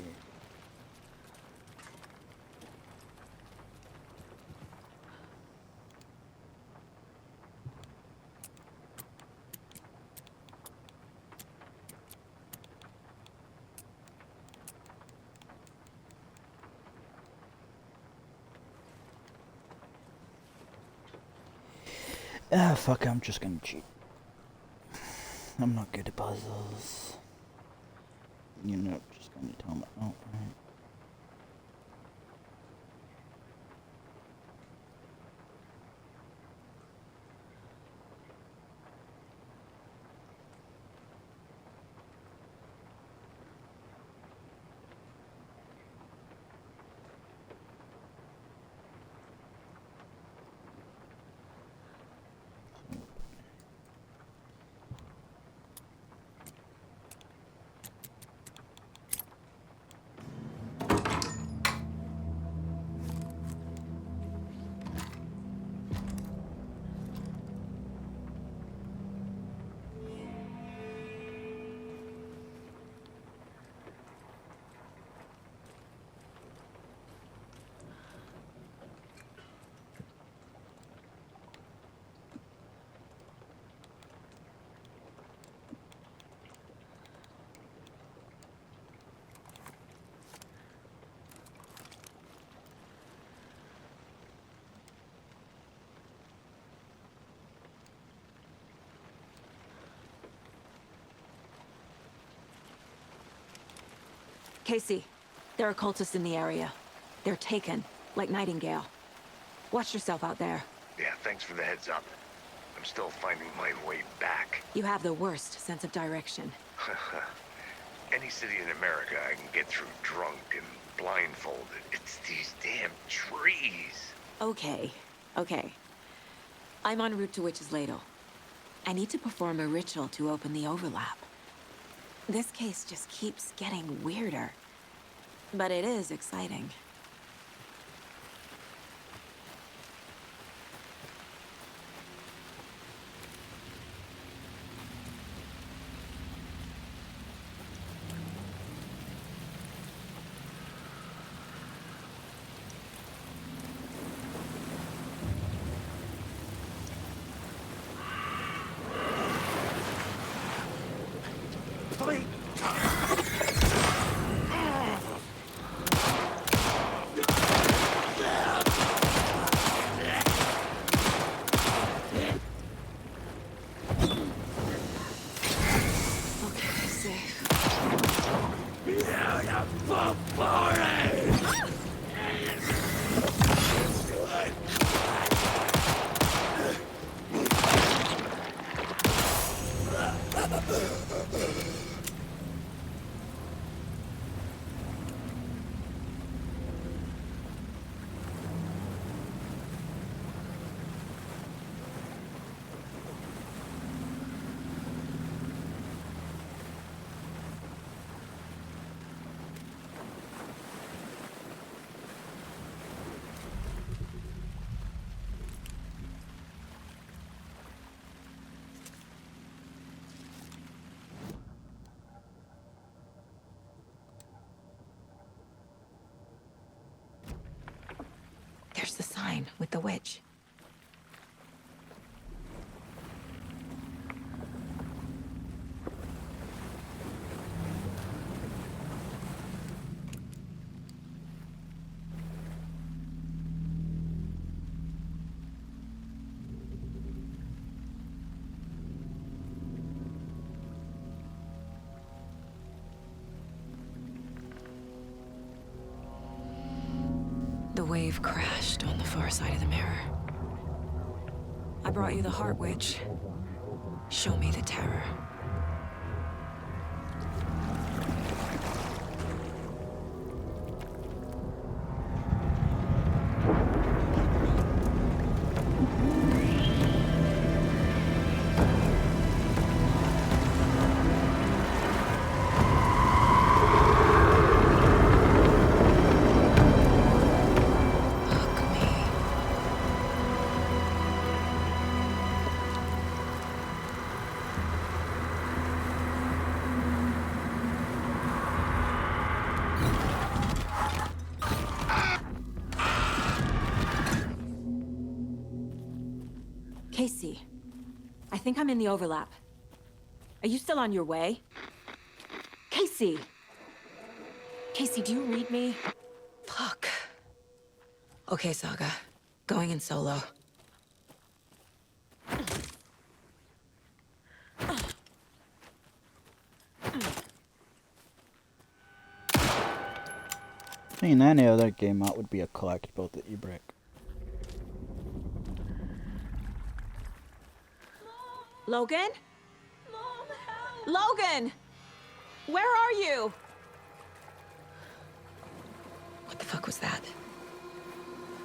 Ah, fuck, I'm just gonna cheat. I'm not good at puzzles. You know, just gonna tell me. Oh, right. Casey, there are cultists in the area. They're taken, like Nightingale. Watch yourself out there. Yeah, thanks for the heads up. I'm still finding my way back. You have the worst sense of direction. Any city in America I can get through drunk and blindfolded. It's these damn trees. Okay. I'm en route to Witch's Ladle. I need to perform a ritual to open the overlap. This case just keeps getting weirder. But it is exciting. There's the sign with the witch. The wave crashed on the far side of the mirror. I brought you the Heart Witch. Show me the terror. Casey, I think I'm in the overlap. Are you still on your way? Casey! Casey, do you read me? Fuck. Okay, Saga. Going in solo. In any other game, that would be a collectible that you break. Logan? Mom, help! Logan! Where are you? What the fuck was that?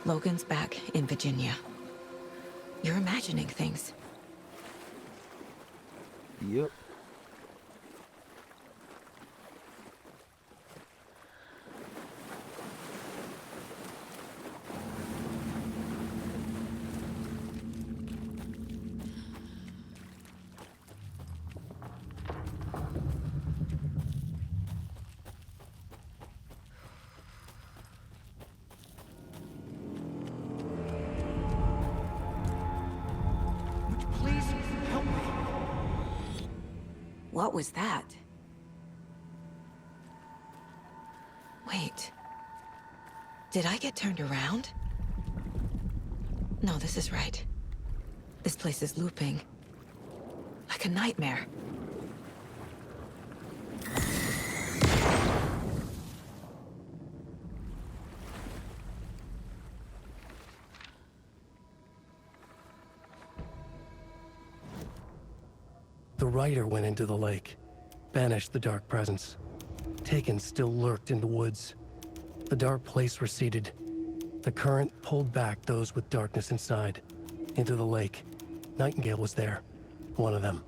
Logan's back in Virginia. You're imagining things. Yep. What was that? Wait. Did I get turned around? No, this is right. This place is looping. Like a nightmare. The writer went into the lake, banished the dark presence. Taken still lurked in the woods. The dark place receded. The current pulled back those with darkness inside, into the lake. Nightingale was there, one of them.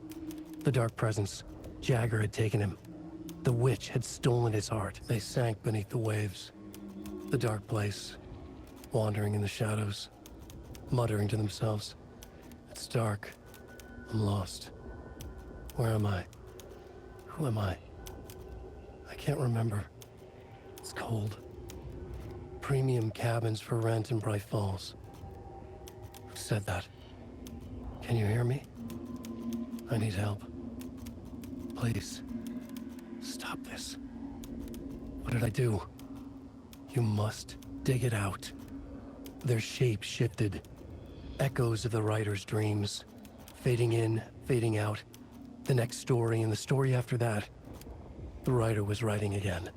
The dark presence, Jagger had taken him. The witch had stolen his heart. They sank beneath the waves. The dark place, wandering in the shadows, muttering to themselves. It's dark. I'm lost. Where am I? Who am I? I can't remember. It's cold. Premium cabins for rent in Bright Falls. Who said that? Can you hear me? I need help. Please. Stop this. What did I do? You must dig it out. Their shape shifted. Echoes of the writer's dreams. Fading in, fading out. The next story and the story after that. The writer was writing again.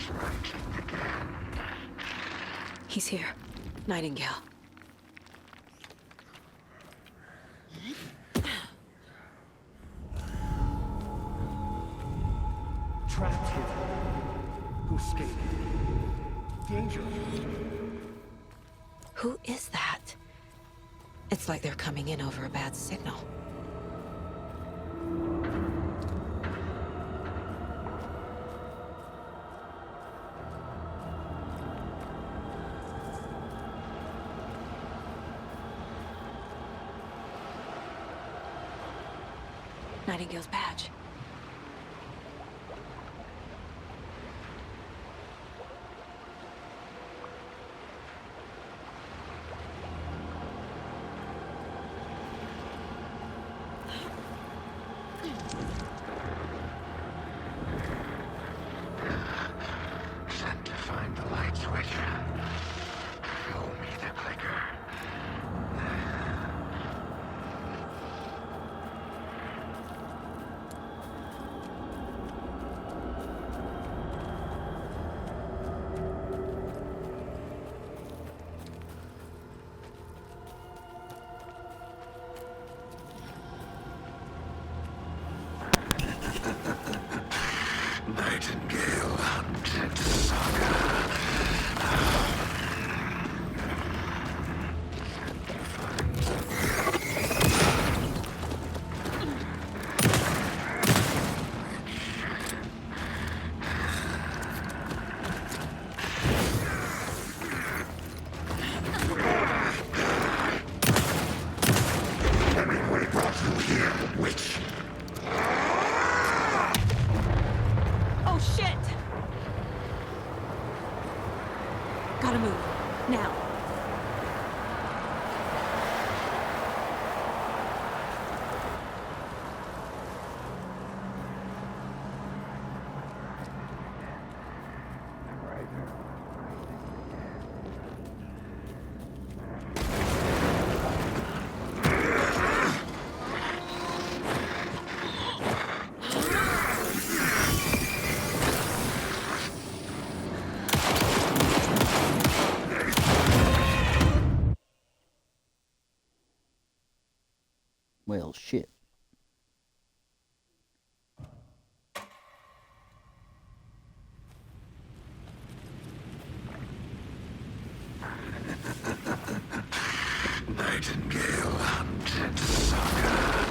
was right again. He's here. Nightingale. Trapped here. To escape. Danger. Who is that? It's like they're coming in over a bad signal. Nightingale's badge. Sent to find the light switch. Show me the clicker. Nightingale Hunted Saga. Hemingway brought you here, witch. Oh, shit! Gotta move. Now. Well, shit. Nightingale Hunted Saga.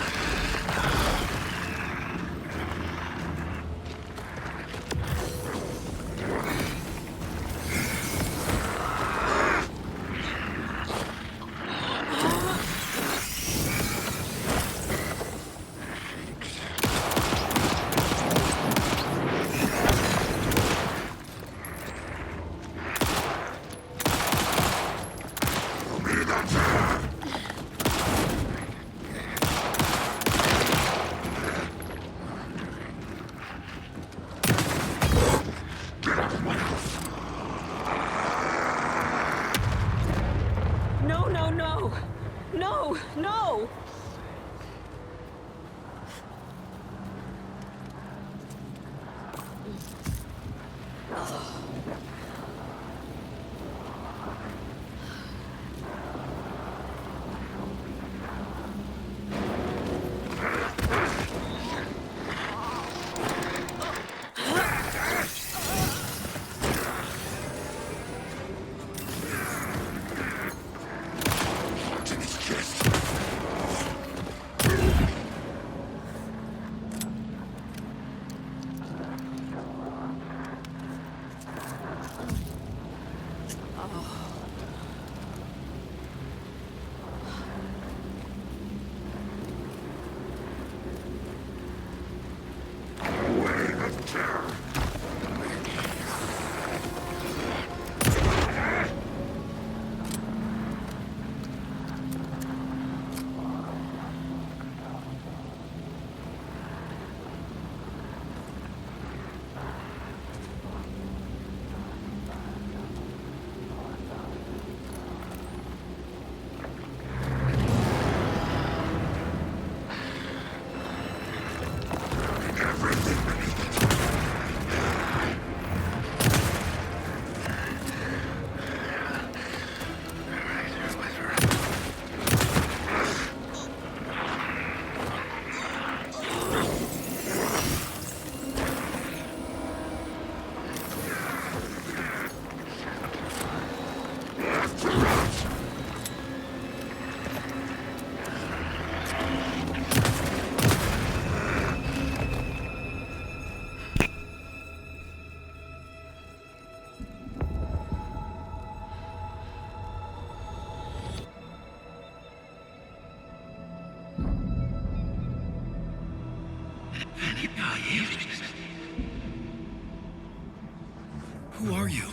Who are you?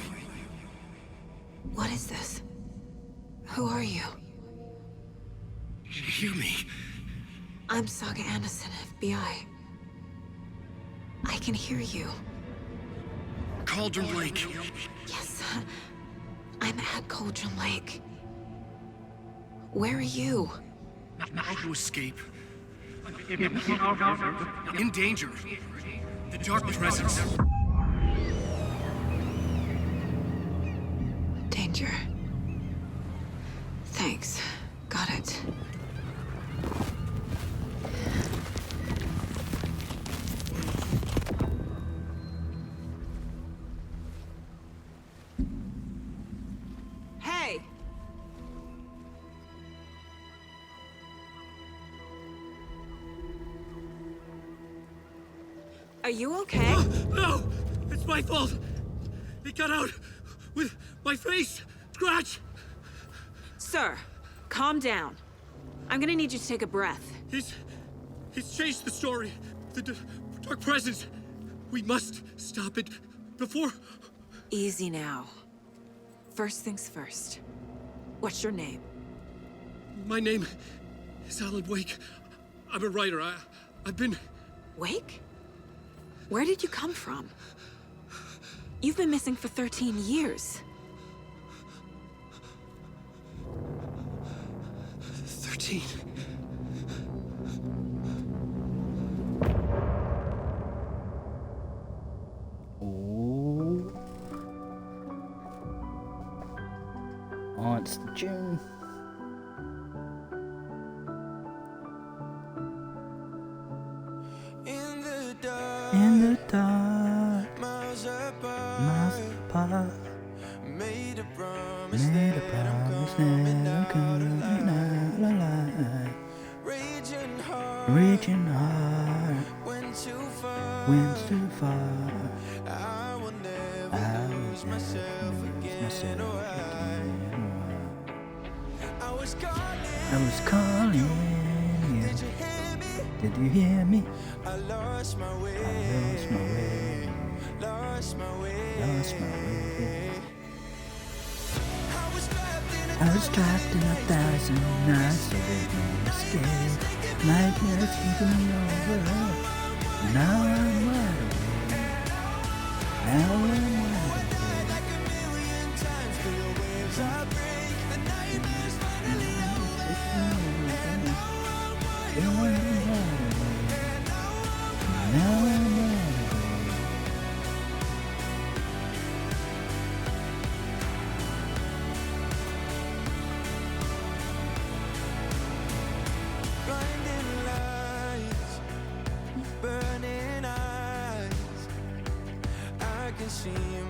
What is this? Who are you? Hear me. I'm Saga Anderson, FBI. I can hear you. Cauldron Lake. Yes, I'm at Cauldron Lake. Where are you? How to escape. In danger. The dark presence. Danger. Thanks. Got it. Hey! Are you okay? No! It's my fault! It got out with my face! Scratch! Sir, calm down. I'm gonna need you to take a breath. He's changed the story. The dark presence. We must stop it before... Easy now. First things first. What's your name? My name is Alan Wake. I'm a writer. I've been... Wake? Where did you come from? You've been missing for 13 years. 13. Oh. Oh, it's June. In the dark, miles apart, made a promise that I'm coming out alive. Reaching hard, went too far. I will never lose myself again. I was calling you. Did you hear me? I lost my way. Lost my way. I was trapped in 1,000 nights, so there's no escape. Nightmares keeping me over. Now I'm wide awake. Now I'm wide awake.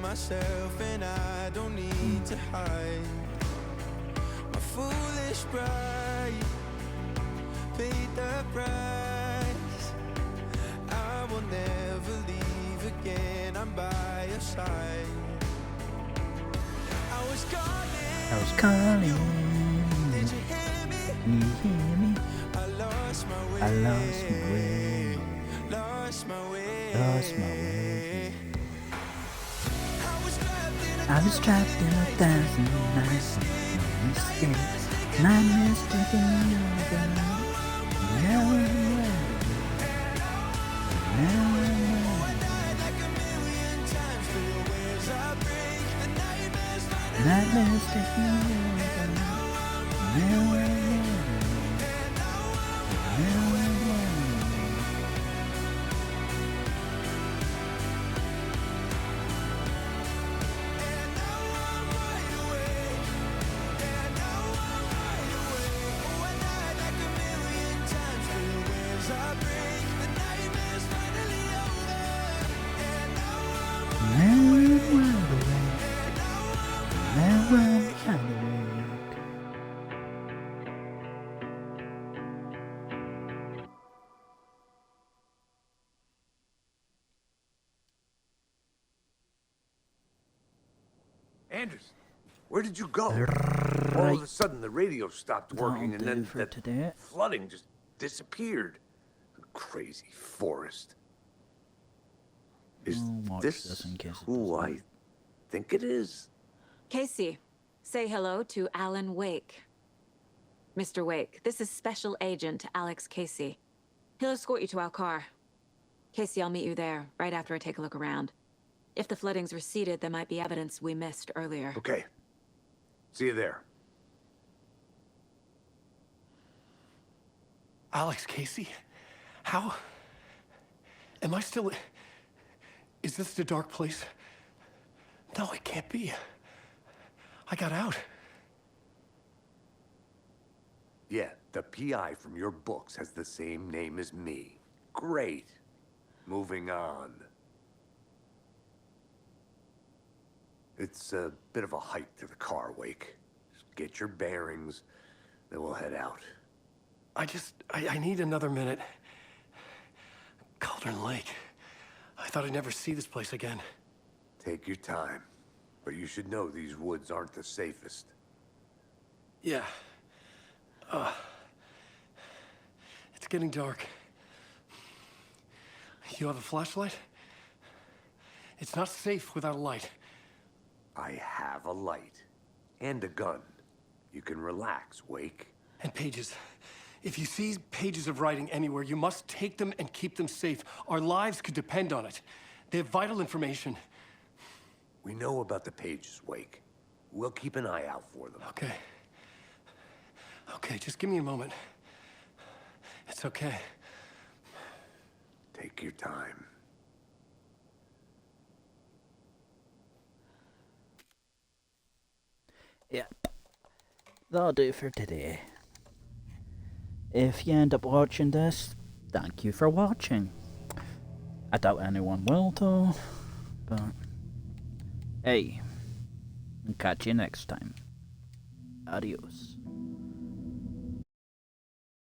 Myself and I don't need to hide. My foolish pride paid the price. I will never leave again. I'm by your side. I was calling. Did you hear me? Can you hear me? I lost my way. Lost my way. I was trapped in 1,000 nights and mistakes. Nightmares taking me over. Now I'm wide. Now I'm wide. Nightmares taking me over. Now I'm wide. Now I'm wide. Anderson, where did you go? All of a sudden, the radio stopped working, and then that flooding just disappeared. Crazy forest. Is this who I think it is? Casey, say hello to Alan Wake. Mr. Wake, this is Special Agent Alex Casey. He'll escort you to our car. Casey, I'll meet you there, right after I take a look around. If the flooding's receded, there might be evidence we missed earlier. Okay. See you there. Alex Casey? How? Am I still... Is this the dark place? No, it can't be. I got out. Yeah, the PI from your books has the same name as me. Great. Moving on. It's a bit of a hike to the car, Wake. Just get your bearings, then we'll head out. I need another minute. Cauldron Lake. I thought I'd never see this place again. Take your time. But you should know these woods aren't the safest. Yeah. It's getting dark. You have a flashlight? It's not safe without a light. I have a light. And a gun. You can relax, Wake. And pages. If you see pages of writing anywhere, you must take them and keep them safe. Our lives could depend on it. They have vital information. We know about the pages, Wake. We'll keep an eye out for them. Okay. Okay, just give me a moment. It's okay. Take your time. Yeah. That'll do for today. If you end up watching this, thank you for watching. I doubt anyone will though, but hey, catch you next time. Adios.